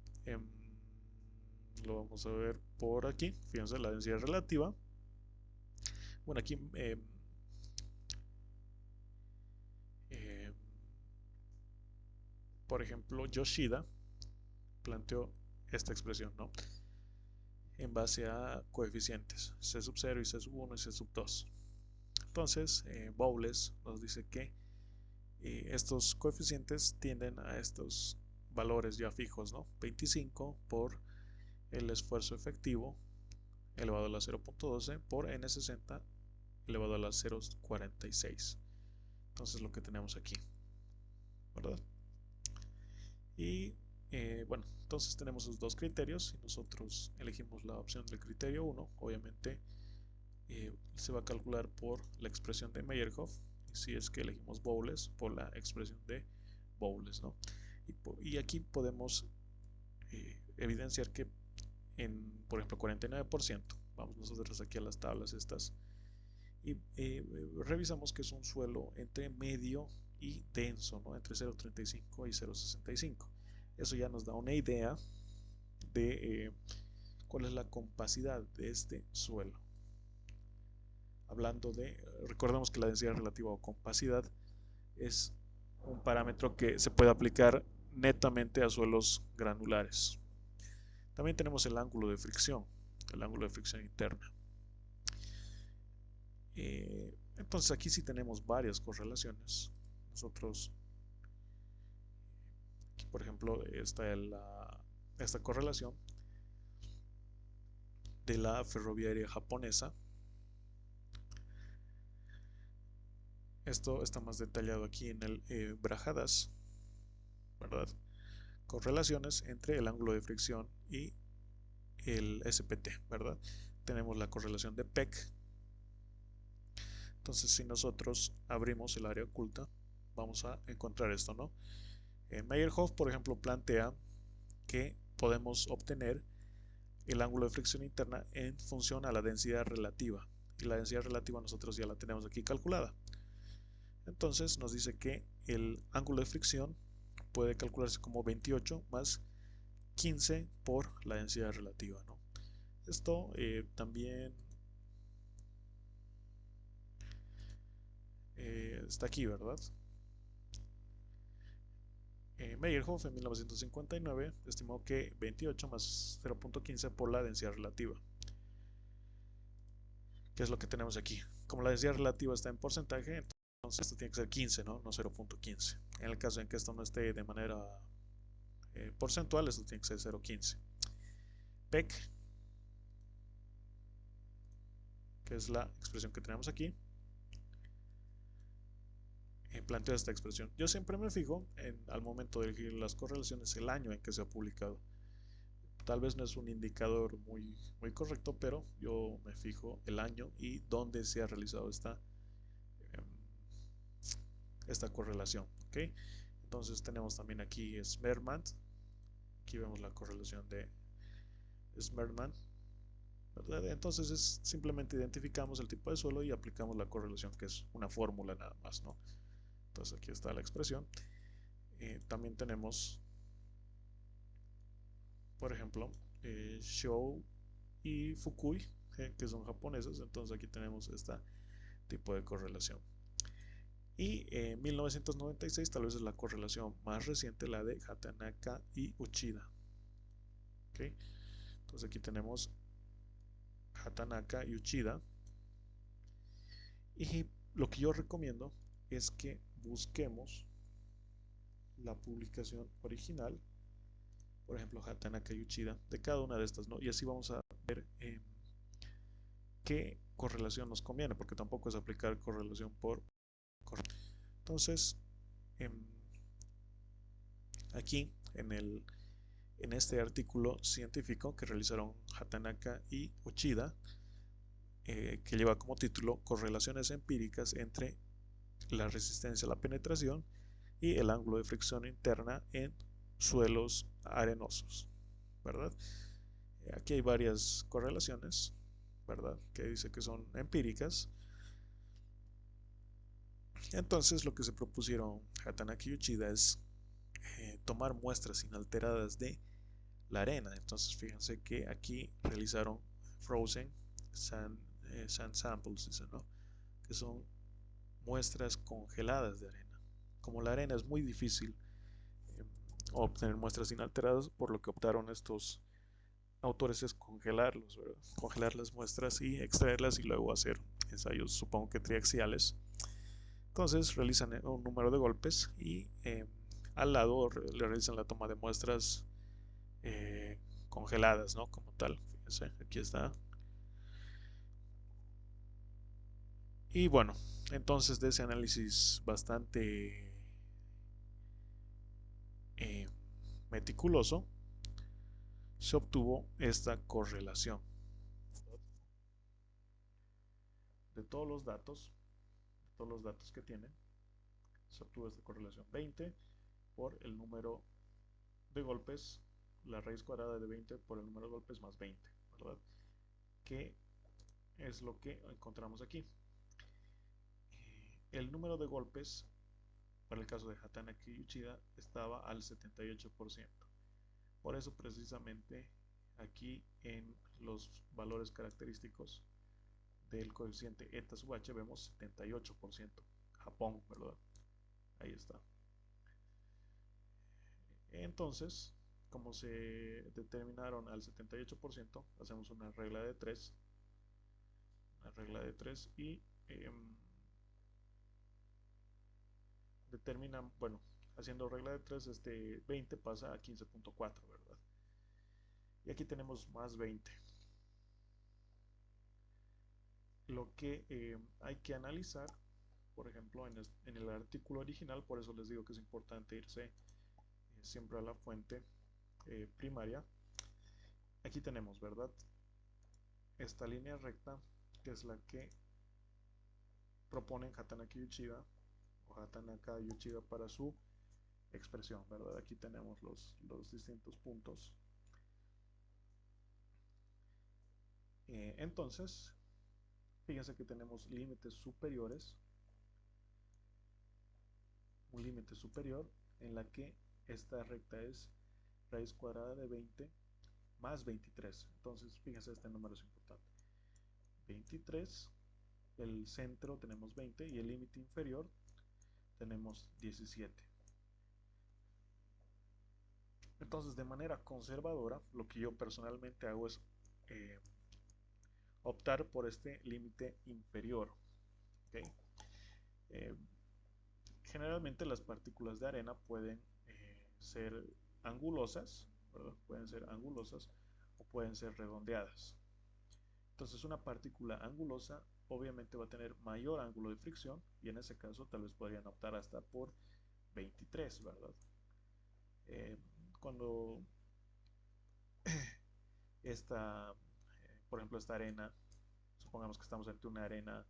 lo vamos a ver por aquí. Fíjense la densidad relativa. Bueno, aquí por ejemplo, Yoshida planteó esta expresión, ¿no? En base a coeficientes C sub 0 y C sub 1 y C sub 2. Entonces, Bowles nos dice que estos coeficientes tienden a estos valores ya fijos, ¿no? 25 por el esfuerzo efectivo elevado a la 0.12 por N60 elevado a la 0.46. Entonces lo que tenemos aquí, ¿verdad? Y bueno, entonces tenemos esos dos criterios y nosotros elegimos la opción del criterio 1. Obviamente se va a calcular por la expresión de Meyerhof, y si es que elegimos Bowles, por la expresión de Bowles, ¿no? Y aquí podemos evidenciar que por ejemplo, 49%, vamos nosotros aquí a las tablas estas, y revisamos que es un suelo entre medio y denso, ¿no? Entre 0.35 y 0.65. Eso ya nos da una idea de cuál es la compacidad de este suelo. Hablando de, recordemos que la densidad relativa o compacidad es un parámetro que se puede aplicar netamente a suelos granulares. También tenemos el ángulo de fricción interna. Entonces aquí sí tenemos varias correlaciones. Nosotros, aquí por ejemplo, está esta correlación de la ferroviaria japonesa. Esto está más detallado aquí en el Brajadas, ¿verdad? Correlaciones entre el ángulo de fricción y el SPT, ¿verdad? Tenemos la correlación de Peck. Entonces, si nosotros abrimos el área oculta, vamos a encontrar esto, ¿no? Meyerhof, por ejemplo, plantea que podemos obtener el ángulo de fricción interna en función a la densidad relativa. Y la densidad relativa nosotros ya la tenemos aquí calculada. Entonces nos dice que el ángulo de fricción puede calcularse como 28 más 15 por la densidad relativa, ¿no? Esto también está aquí, ¿verdad? Meyerhof en 1959 estimó que 28 más 0.15 por la densidad relativa. ¿Qué es lo que tenemos aquí? Como la densidad relativa está en porcentaje, entonces esto tiene que ser 15, ¿no? No 0.15. En el caso en que esto no esté de manera porcentual, esto tiene que ser 0.15. Peck, que es la expresión que tenemos aquí, plantea esta expresión. Yo siempre me fijo al momento de elegir las correlaciones el año en que se ha publicado. Tal vez no es un indicador muy correcto, pero yo me fijo el año y dónde se ha realizado esta correlación, ¿okay? Entonces tenemos también aquí Smerman. Aquí vemos la correlación de Smerman, ¿verdad? Entonces simplemente identificamos el tipo de suelo y aplicamos la correlación, que es una fórmula nada más, ¿no? Entonces aquí está la expresión. También tenemos, por ejemplo, Shou y Fukui, que son japoneses. Entonces aquí tenemos este tipo de correlación. Y en 1996 tal vez es la correlación más reciente, la de Hatanaka y Uchida. ¿Okay? Entonces aquí tenemos Hatanaka y Uchida. Y lo que yo recomiendo es que busquemos la publicación original, por ejemplo Hatanaka y Uchida, de cada una de estas, ¿no? Y así vamos a ver qué correlación nos conviene, porque tampoco es aplicar correlación por correlación. Entonces, aquí en este artículo científico que realizaron Hatanaka y Uchida, que lleva como título Correlaciones empíricas entre la resistencia a la penetración y el ángulo de fricción interna en suelos arenosos, ¿verdad? Aquí hay varias correlaciones, ¿verdad? Que dice que son empíricas. Entonces lo que se propusieron Hatanaka y Uchida es tomar muestras inalteradas de la arena. Entonces fíjense que aquí realizaron frozen sand samples, dice, ¿no? Que son muestras congeladas de arena. Como la arena es muy difícil eh, obtener muestras inalteradas, por lo que optaron estos autores es congelarlos, ¿verdad? Congelar las muestras y extraerlas y luego hacer ensayos, supongo que triaxiales. Entonces realizan un número de golpes y al lado le realizan la toma de muestras eh, congeladas, ¿no? Como tal, fíjense, aquí está. Y bueno, entonces de ese análisis bastante eh, meticuloso, se obtuvo esta correlación de todos los datos que tienen, se obtuvo esta correlación 20 por el número de golpes, la raíz cuadrada de 20 por el número de golpes más 20, ¿verdad? Que es lo que encontramos aquí. El número de golpes para el caso de Hatanaka y Uchida estaba al 78%. Por eso precisamente aquí en los valores característicos del coeficiente eta sub h vemos 78%. Japón, ¿verdad? Ahí está. Entonces, como se determinaron al 78%, hacemos una regla de 3. Una regla de 3 y determinan, bueno, haciendo regla de 3, este 20 pasa a 15.4, ¿verdad? Y aquí tenemos más 20. Lo que hay que analizar, por ejemplo, en el artículo original, por eso les digo que es importante irse siempre a la fuente primaria. Aquí tenemos, ¿verdad? Esta línea recta, que es la que proponen Hatanaka y Uchida, o Hatanaka y Uchida para su expresión, ¿verdad? Aquí tenemos los distintos puntos. Entonces, fíjense que tenemos límites superiores, un límite superior en la que esta recta es raíz cuadrada de 20 más 23. Entonces, fíjense, este número es importante. 23, el centro tenemos 20 y el límite inferior tenemos 17. Entonces, de manera conservadora, lo que yo personalmente hago es eh, optar por este límite inferior. ¿Okay? Eh, Generalmente las partículas de arena pueden ser angulosas, ¿verdad? Pueden ser angulosas o pueden ser redondeadas. Entonces una partícula angulosa obviamente va a tener mayor ángulo de fricción y en ese caso tal vez podrían optar hasta por 23, ¿verdad? Eh, Cuando esta, por ejemplo, esta arena, supongamos que estamos ante una arena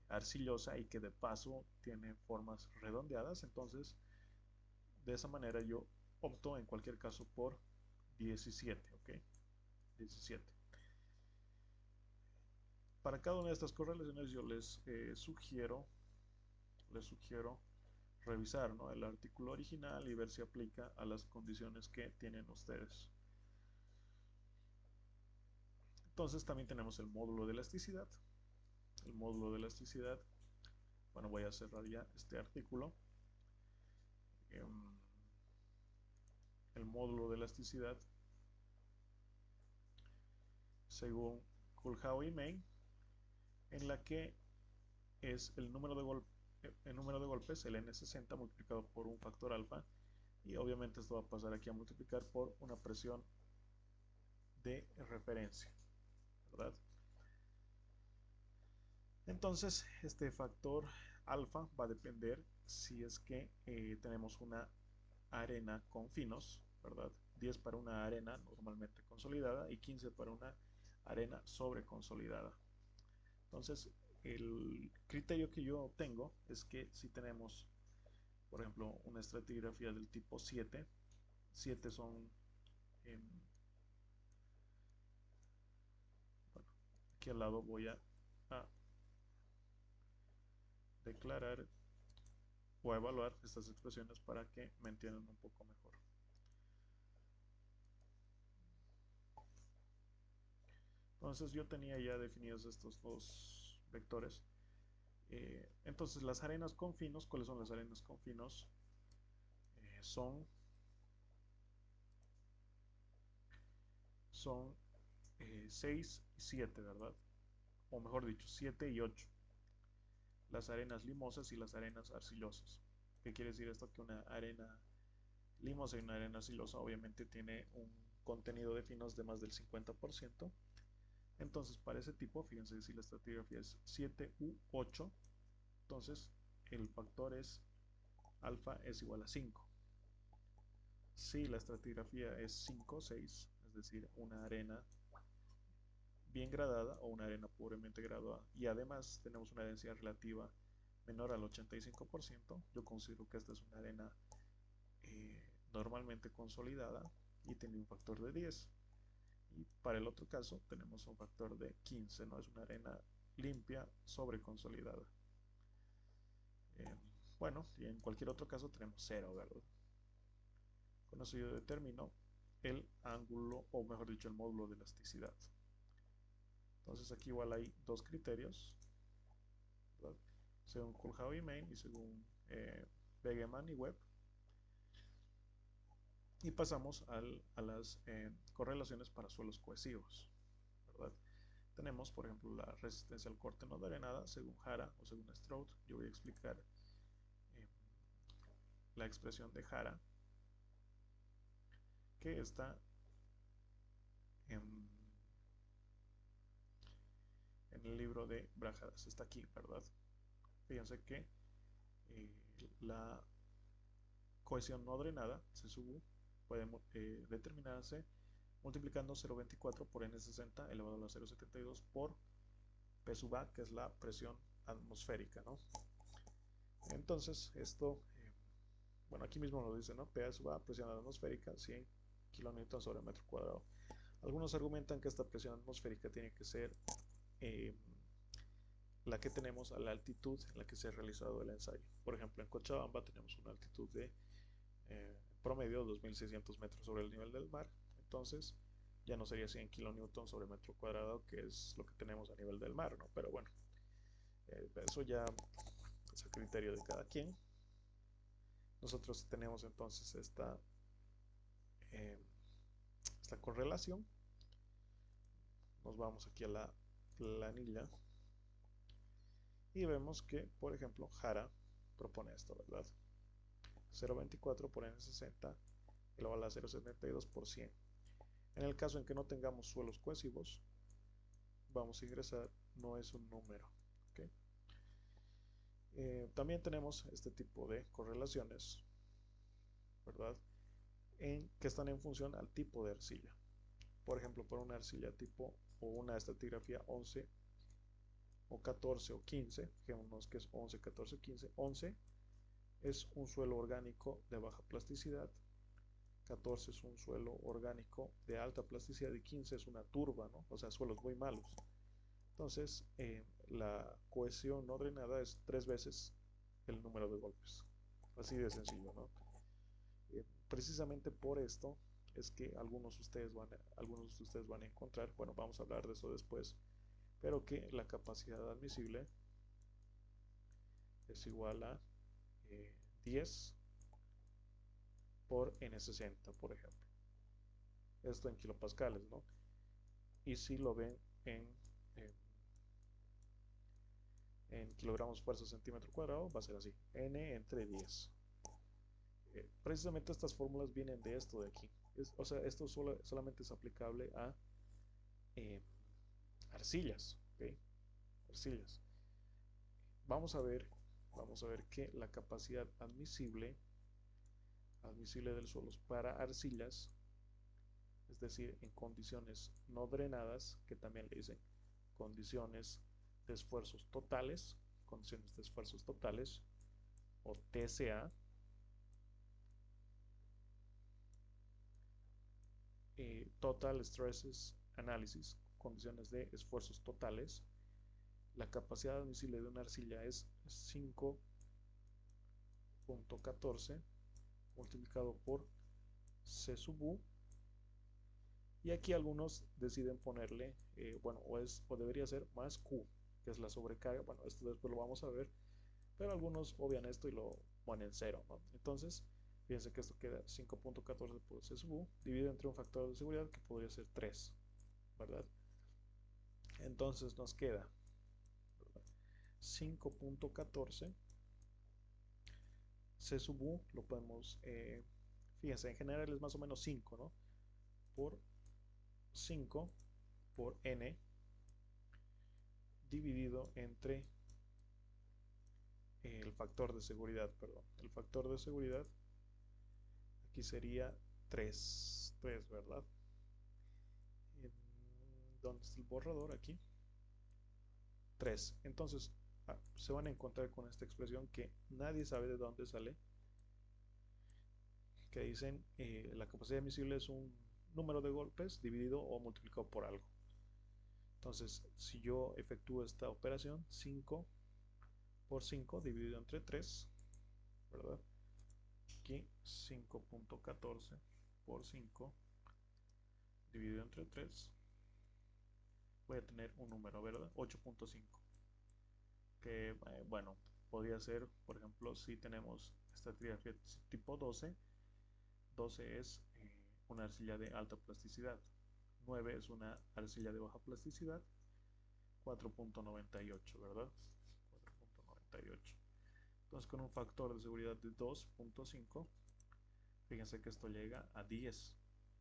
arcillosa y que de paso tiene formas redondeadas, entonces de esa manera yo opto en cualquier caso por 17, ¿ok? 17. Para cada una de estas correlaciones yo les sugiero revisar, ¿no? El artículo original y ver si aplica a las condiciones que tienen ustedes. Entonces también tenemos el módulo de elasticidad. El módulo de elasticidad, bueno, voy a cerrar ya este artículo. El módulo de elasticidad, según Kuhlhau y May, en la que es el número de golpes, el n60 multiplicado por un factor alfa, y obviamente esto va a pasar aquí a multiplicar por una presión de referencia, ¿verdad? Entonces este factor alfa va a depender si es que tenemos una arena con finos, ¿verdad? 10 para una arena normalmente consolidada y 15 para una arena sobreconsolidada. Entonces el criterio que yo tengo es que si tenemos, por ejemplo, una estratigrafía del tipo 7, 7 son, em, bueno, aquí al lado voy a declarar o a evaluar estas expresiones para que me entiendan un poco mejor. Entonces yo tenía ya definidos estos dos vectores. Entonces las arenas con finos, ¿cuáles son las arenas con finos? Son 6 y 7, ¿verdad? O mejor dicho, 7 y 8. Las arenas limosas y las arenas arcillosas. ¿Qué quiere decir esto? Que una arena limosa y una arena arcillosa obviamente tiene un contenido de finos de más del 50%. Entonces para ese tipo, fíjense, si la estratigrafía es 7 u 8, entonces el factor es alfa es igual a 5. Si la estratigrafía es 5 o 6, es decir, una arena bien gradada o una arena pobremente graduada, y además tenemos una densidad relativa menor al 85%, yo considero que esta es una arena normalmente consolidada y tiene un factor de 10. Y para el otro caso tenemos un factor de 15, no es una arena limpia sobre consolidada. Bueno, y en cualquier otro caso tenemos 0, ¿verdad? Con eso yo determino el ángulo, o mejor dicho, el módulo de elasticidad. Entonces aquí igual hay dos criterios, ¿verdad? Según Kohlhauer y Main y según Begemann y Webb. Y pasamos a las correlaciones para suelos cohesivos, ¿verdad? Tenemos, por ejemplo, la resistencia al corte no drenada según Hara o según Stroud. Yo voy a explicar eh, la expresión de Hara, que está en el libro de Brajadas. Está aquí, ¿verdad? Fíjense que la cohesión no drenada, CSU, puede determinarse multiplicando 0,24 por N60 elevado a la 0,72 por P sub A, que es la presión atmosférica, ¿no? Entonces, esto, bueno, aquí mismo lo dice, ¿no? P sub A, presión atmosférica, 100 kN sobre metro cuadrado. Algunos argumentan que esta presión atmosférica tiene que ser la que tenemos a la altitud en la que se ha realizado el ensayo. Por ejemplo, en Cochabamba tenemos una altitud de promedio 2.600 metros sobre el nivel del mar, entonces ya no sería 100 kN sobre metro cuadrado, que es lo que tenemos a nivel del mar, ¿no? Pero bueno, eso ya es a criterio de cada quien. Nosotros tenemos entonces esta correlación. Nos vamos aquí a la planilla y vemos que, por ejemplo, Hara propone esto, ¿verdad? 0,24 por N60 elevado a la 0,72 por 100. En el caso en que no tengamos suelos cohesivos, vamos a ingresar, no es un número. ¿Okay? También tenemos este tipo de correlaciones, ¿verdad? Que están en función al tipo de arcilla. Por ejemplo, por una arcilla tipo o una estratigrafía 11 o 14 o 15, fijémonos que es 11, 14 o 15. 11 es un suelo orgánico de baja plasticidad, 14 es un suelo orgánico de alta plasticidad y 15 es una turba, ¿no? O sea, suelos muy malos. Entonces, la cohesión no drenada es 3 veces el número de golpes. Así de sencillo, ¿no? Precisamente por esto es que algunos de ustedes van a encontrar, bueno, vamos a hablar de eso después, pero que la capacidad admisible es igual a 10 por N60, por ejemplo. Esto en kilopascales, ¿no? Y si lo ven en kilogramos fuerza centímetro cuadrado, va a ser así, N entre 10. Precisamente estas fórmulas vienen de esto de aquí. O sea, esto solamente es aplicable a arcillas, ¿okay? Arcillas. Vamos a ver que la capacidad admisible del suelo para arcillas, es decir, en condiciones no drenadas, que también le dicen condiciones de esfuerzos totales, o TSA, Total Stresses Analysis, condiciones de esfuerzos totales. La capacidad admisible de una arcilla es 5.14 multiplicado por C sub U. Y aquí algunos deciden ponerle, bueno, o debería ser más Q, que es la sobrecarga. Bueno, esto después lo vamos a ver, pero algunos obvian esto y lo ponen 0, ¿no? Entonces, fíjense que esto queda 5.14 por C sub U, dividido entre un factor de seguridad que podría ser 3, ¿verdad? Entonces nos queda 5.14 C sub U, lo podemos, fíjense, en general es más o menos 5, ¿no? Por 5 por N dividido entre el factor de seguridad, perdón. El factor de seguridad aquí sería 3, ¿verdad? ¿Dónde está el borrador? Aquí. 3. Entonces, se van a encontrar con esta expresión que nadie sabe de dónde sale, que dicen la capacidad admisible es un número de golpes dividido o multiplicado por algo. Entonces, si yo efectúo esta operación, 5 por 5 dividido entre 3, ¿verdad? Aquí 5.14 por 5 dividido entre 3, voy a tener un número, ¿verdad? 8.5. Que, bueno, podría ser, por ejemplo, si tenemos esta trigrafía tipo 12, 12 es una arcilla de alta plasticidad, 9 es una arcilla de baja plasticidad, 4.98, ¿verdad? 4.98. Entonces, con un factor de seguridad de 2.5, fíjense que esto llega a 10.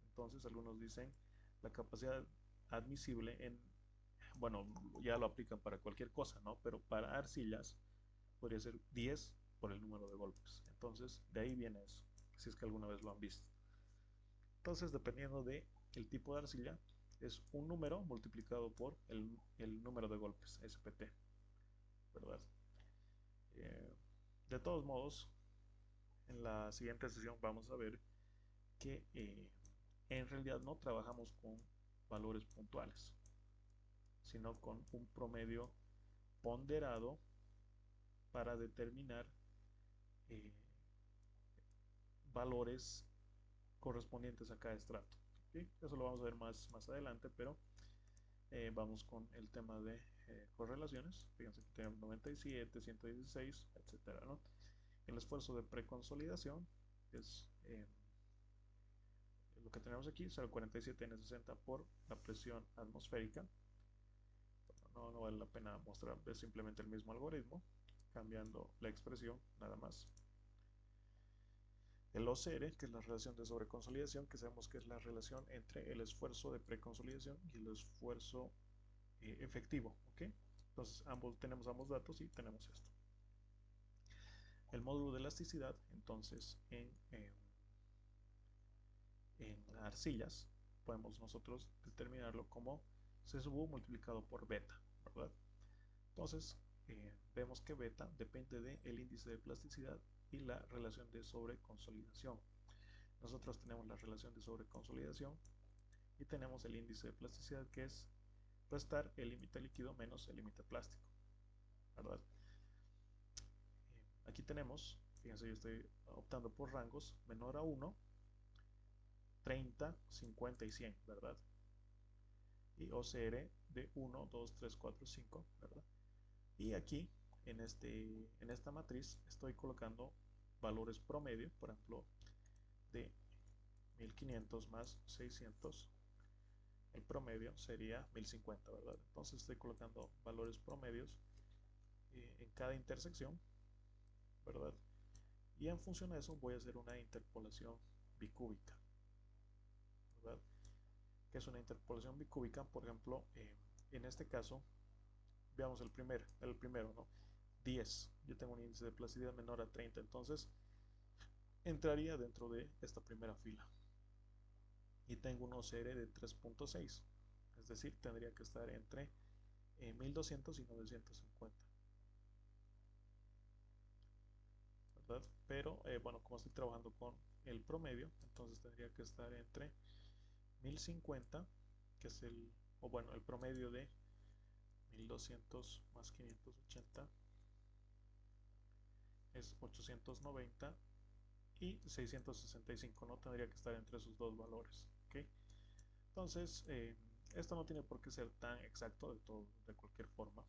Entonces, algunos dicen la capacidad admisible en, bueno, ya lo aplican para cualquier cosa, ¿no? Pero para arcillas podría ser 10 por el número de golpes. Entonces, de ahí viene eso, si es que alguna vez lo han visto. Entonces, dependiendo del tipo de arcilla, es un número multiplicado por el número de golpes, SPT, ¿verdad? De todos modos, en la siguiente sesión vamos a ver que en realidad no trabajamos con valores puntuales, sino con un promedio ponderado para determinar eh, valores correspondientes a cada estrato. ¿Sí? Eso lo vamos a ver más adelante, pero vamos con el tema de correlaciones. Fíjense que tenemos 97, 116, etcétera, ¿no? El esfuerzo de preconsolidación es lo que tenemos aquí, 0.47 N60 por la presión atmosférica. No vale la pena mostrar, es simplemente el mismo algoritmo, cambiando la expresión nada más. El OCR, que es la relación de sobreconsolidación, que sabemos que es la relación entre el esfuerzo de preconsolidación y el esfuerzo efectivo, ¿ok? Entonces tenemos ambos datos y tenemos esto. El módulo de elasticidad, entonces, en arcillas, podemos nosotros determinarlo como C sub U multiplicado por beta, ¿verdad? Entonces, vemos que beta depende del índice de plasticidad y la relación de sobreconsolidación. Nosotros tenemos la relación de sobreconsolidación y tenemos el índice de plasticidad, que es restar el límite líquido menos el límite plástico, ¿verdad? Aquí tenemos, fíjense, yo estoy optando por rangos menor a 1, 30, 50 y 100, ¿verdad? Y OCR de 1, 2, 3, 4, 5, ¿verdad? Y aquí, en esta matriz, estoy colocando valores promedio, por ejemplo, de 1500 más 600, el promedio sería 1050, ¿verdad? Entonces estoy colocando valores promedios en cada intersección, ¿verdad? Y en función de eso voy a hacer una interpolación bicúbica, ¿verdad? ¿Qué es una interpolación bicúbica? Por ejemplo, en este caso, veamos el primero, ¿no? 10. Yo tengo un índice de plasticidad menor a 30, entonces entraría dentro de esta primera fila. Y tengo un OCR de 3.6, es decir, tendría que estar entre 1200 y 950, ¿verdad? Pero bueno, como estoy trabajando con el promedio, entonces tendría que estar entre 1050, que es el promedio de 1200 más 580 es 890 y 665, no tendría que estar entre esos dos valores, ¿ok? Entonces, esto no tiene por qué ser tan exacto de cualquier forma,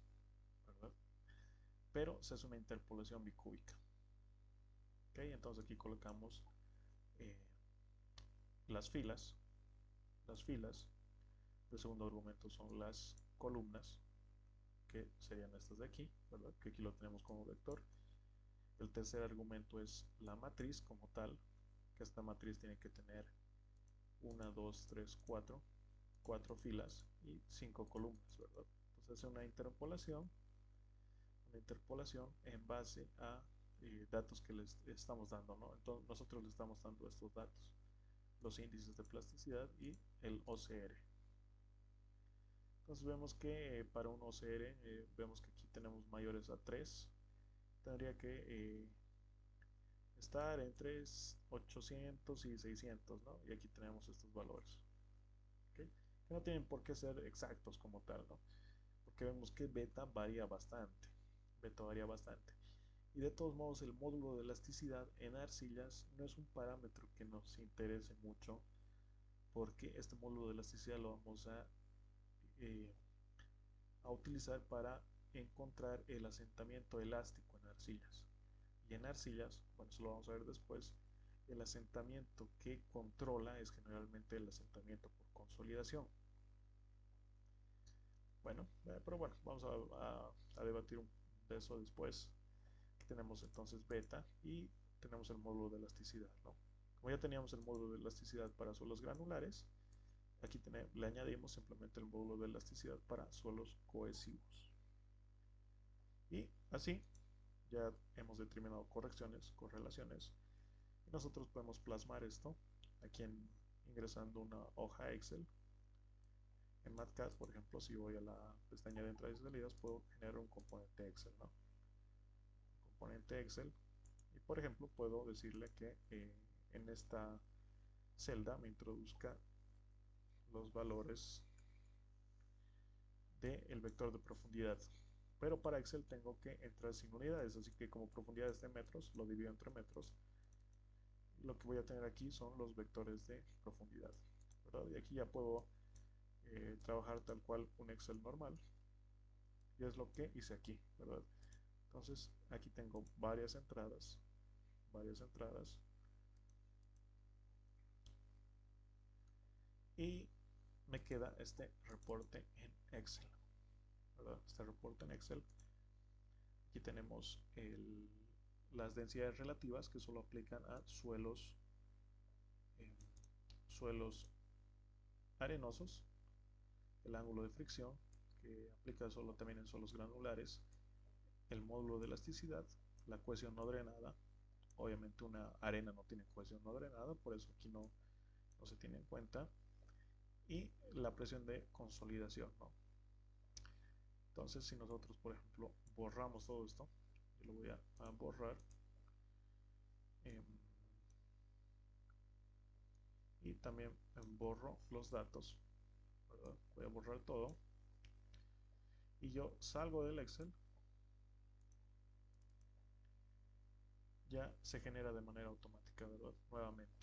¿verdad? Pero se hace una interpolación bicúbica, ¿ok? Entonces aquí colocamos eh, las filas. Las filas. El segundo argumento son las columnas, que serían estas de aquí, ¿verdad? Que aquí lo tenemos como vector. El tercer argumento es la matriz como tal, que esta matriz tiene que tener 1, 2, 3, 4 filas y 5 columnas, ¿verdad? Entonces es una interpolación en base a datos que les estamos dando, ¿no? Entonces nosotros le estamos dando estos datos, los índices de plasticidad y el OCR. Entonces vemos que para un OCR, vemos que aquí tenemos mayores a 3, tendría que estar entre 800 y 600, ¿no? Y aquí tenemos estos valores, ¿okay? Que no tienen por qué ser exactos como tal, ¿no? Porque vemos que beta varía bastante, y de todos modos el módulo de elasticidad en arcillas no es un parámetro que nos interese mucho, porque este módulo de elasticidad lo vamos eh, a utilizar para encontrar el asentamiento elástico en arcillas. Y en arcillas, bueno, eso lo vamos a ver después, el asentamiento que controla es generalmente el asentamiento por consolidación. Bueno, pero bueno, vamos a debatir de eso después. Aquí tenemos entonces beta y tenemos el módulo de elasticidad, ¿no? Como ya teníamos el módulo de elasticidad para suelos granulares, aquí le añadimos simplemente el módulo de elasticidad para suelos cohesivos. Y así ya hemos determinado correcciones, correlaciones, y nosotros podemos plasmar esto aquí ingresando una hoja Excel. En MATCAD, por ejemplo, si voy a la pestaña de entradas y salidas, puedo generar un componente Excel, ¿no? Un componente Excel, y por ejemplo puedo decirle que en esta celda me introduzca los valores del vector de profundidad, pero para Excel tengo que entrar sin unidades, así que como profundidad es de metros, lo divido entre metros. Lo que voy a tener aquí son los vectores de profundidad, ¿verdad? Y aquí ya puedo trabajar tal cual un Excel normal, y es lo que hice aquí, ¿verdad? Entonces aquí tengo varias entradas, y me queda este reporte en Excel, ¿verdad? Este reporte en Excel. Aquí tenemos las densidades relativas que solo aplican a eh, suelos arenosos, el ángulo de fricción que aplica solo también en suelos granulares, el módulo de elasticidad, la cohesión no drenada. Obviamente una arena no tiene cohesión no drenada, por eso aquí no se tiene en cuenta, y la presión de consolidación, ¿no? Entonces si nosotros por ejemplo borramos todo esto, yo lo voy a borrar, y también borro los datos, ¿verdad? Voy a borrar todo y yo salgo del Excel, ya se genera de manera automática, ¿verdad? Nuevamente.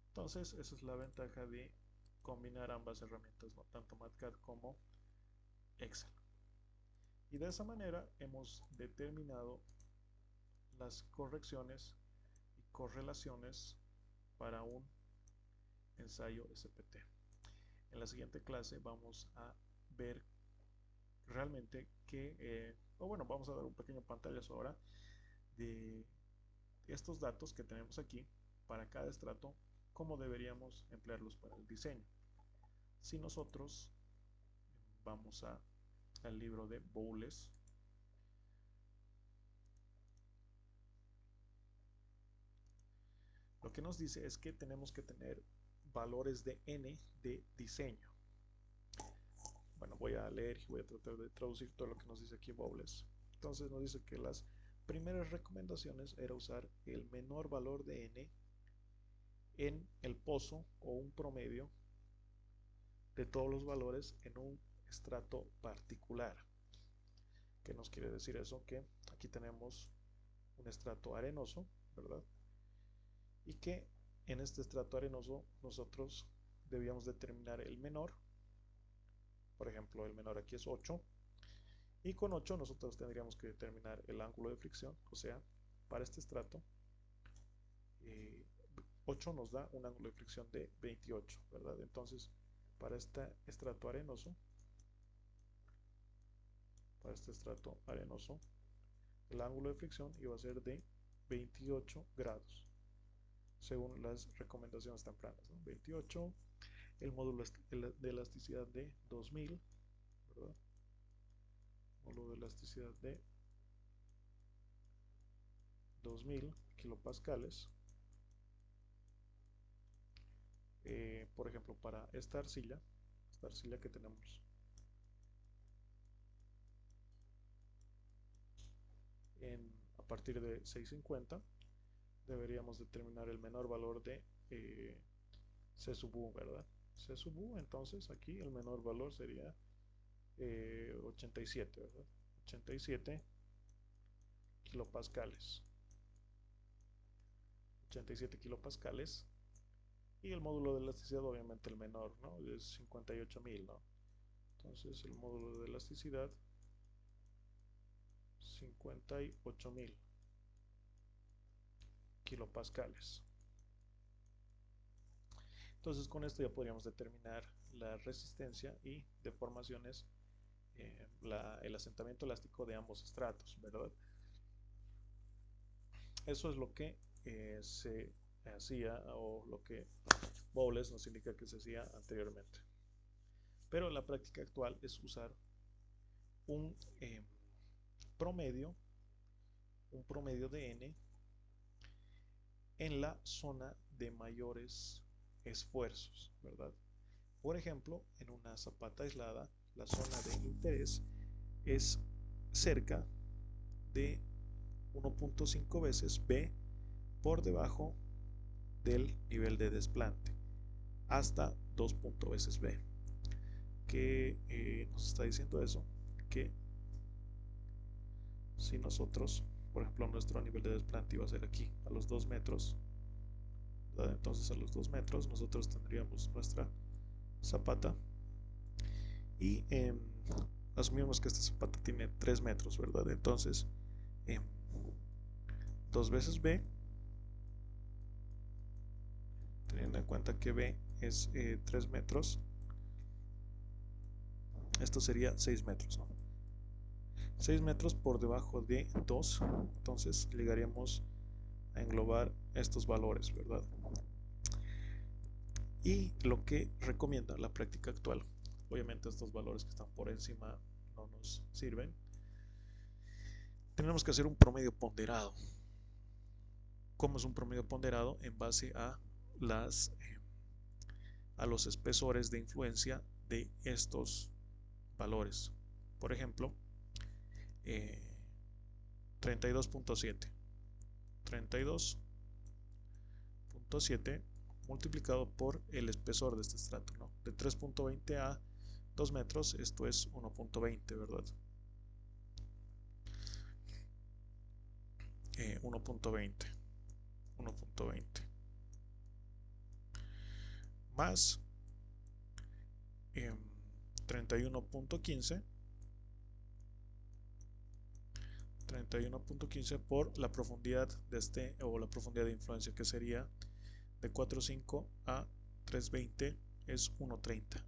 Entonces esa es la ventaja de combinar ambas herramientas, ¿no? Tanto MATCAD como Excel. Y de esa manera hemos determinado las correcciones y correlaciones para un ensayo SPT. En la siguiente clase vamos a ver realmente vamos a dar un pequeño pantallazo ahora de estos datos que tenemos aquí para cada estrato, cómo deberíamos emplearlos para el diseño. Si nosotros vamos al libro de Bowles, lo que nos dice es que tenemos que tener valores de n de diseño. Bueno, voy a leer y voy a tratar de traducir todo lo que nos dice aquí Bowles. Entonces nos dice que las primeras recomendaciones era usar el menor valor de n en el pozo o un promedio de todos los valores en un estrato particular. ¿Qué nos quiere decir eso? Que aquí tenemos un estrato arenoso, ¿verdad? Y que en este estrato arenoso nosotros debíamos determinar el menor. Por ejemplo, el menor aquí es 8. Y con 8 nosotros tendríamos que determinar el ángulo de fricción. O sea, para este estrato, 8 nos da un ángulo de fricción de 28, ¿verdad? Entonces, para este estrato arenoso, el ángulo de fricción iba a ser de 28 grados, según las recomendaciones tempranas, ¿no? 28, el módulo de elasticidad de 2000, ¿verdad? Módulo de elasticidad de 2000 kilopascales. Por ejemplo, para esta arcilla que tenemos a partir de 650, deberíamos determinar el menor valor de C sub U, ¿verdad? C sub U, entonces aquí el menor valor sería 87, ¿verdad? 87 kilopascales. 87 kilopascales. Y el módulo de elasticidad, obviamente el menor, ¿no? Es 58.000, ¿no? Entonces el módulo de elasticidad 58.000 kilopascales. Entonces con esto ya podríamos determinar la resistencia y deformaciones, el asentamiento elástico de ambos estratos, ¿verdad? Eso es lo que se hacía, o lo que Bowles nos indica que se hacía anteriormente. Pero la práctica actual es usar un promedio de n en la zona de mayores esfuerzos, ¿verdad? Por ejemplo, en una zapata aislada, la zona de interés es cerca de 1.5 veces B por debajo del nivel de desplante, hasta 2 veces B. ¿Qué nos está diciendo eso? Que si nosotros, por ejemplo, nuestro nivel de desplante iba a ser aquí, a los 2 metros, ¿verdad? Entonces a los 2 metros nosotros tendríamos nuestra zapata y asumimos que esta zapata tiene 3 metros, ¿verdad? Entonces 2 veces B, teniendo en cuenta que B es 3 metros, esto sería 6 metros, ¿no? 6 metros por debajo de 2, entonces llegaríamos a englobar estos valores, ¿verdad? Y lo que recomienda la práctica actual, obviamente estos valores que están por encima no nos sirven, tenemos que hacer un promedio ponderado. ¿Cómo es un promedio ponderado? En base a los espesores de influencia de estos valores. Por ejemplo, 32.7 multiplicado por el espesor de este estrato, ¿no? De 3.20 a 2 metros, esto es 1.20, ¿verdad? 1.20 más 31.15 por la profundidad de o la profundidad de influencia, que sería de 4.5 a 3.20, es 1.30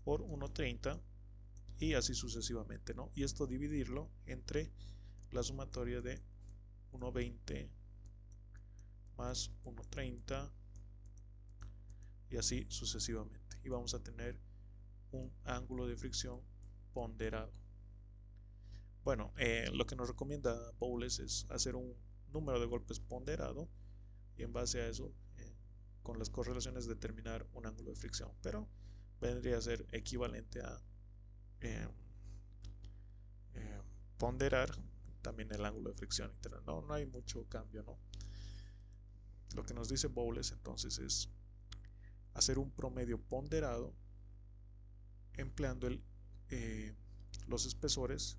por 1.30, y así sucesivamente, ¿no? Y esto dividirlo entre la sumatoria de 1.20 más 1.30 y así sucesivamente, y vamos a tener un ángulo de fricción ponderado. Bueno, lo que nos recomienda Bowles es hacer un número de golpes ponderado y en base a eso, con las correlaciones, determinar un ángulo de fricción, pero vendría a ser equivalente a ponderar también el ángulo de fricción interna. No hay mucho cambio, ¿no? lo que nos dice Bowles entonces es hacer un promedio ponderado empleando los espesores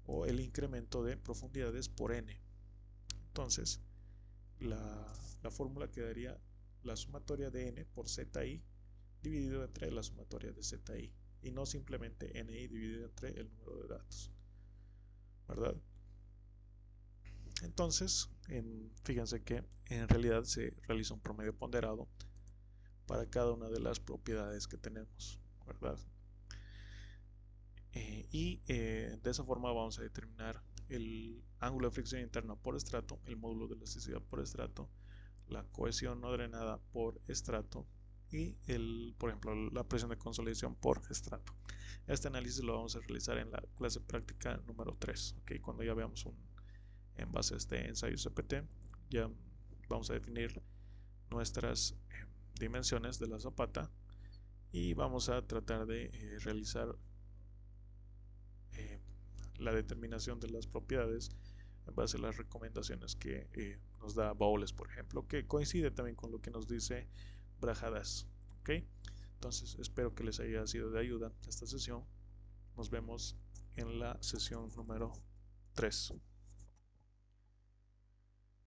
o el incremento de profundidades por n. Entonces la fórmula quedaría la sumatoria de n por zi dividido entre la sumatoria de zi y no simplemente ni dividido entre el número de datos, ¿verdad? Entonces fíjense que en realidad se realiza un promedio ponderado para cada una de las propiedades que tenemos, ¿verdad? De esa forma vamos a determinar el ángulo de fricción interna por estrato, el módulo de elasticidad por estrato, la cohesión no drenada por estrato y por ejemplo, la presión de consolidación por estrato. Este análisis lo vamos a realizar en la clase práctica número 3, ¿okay? Cuando ya veamos en base a este ensayo CPT, ya vamos a definir nuestras dimensiones de la zapata y vamos a tratar de realizar la determinación de las propiedades en base a las recomendaciones que nos da Bowles, por ejemplo, que coincide también con lo que nos dice Brajadas. ¿Okay? Entonces espero que les haya sido de ayuda esta sesión. Nos vemos en la sesión número 3.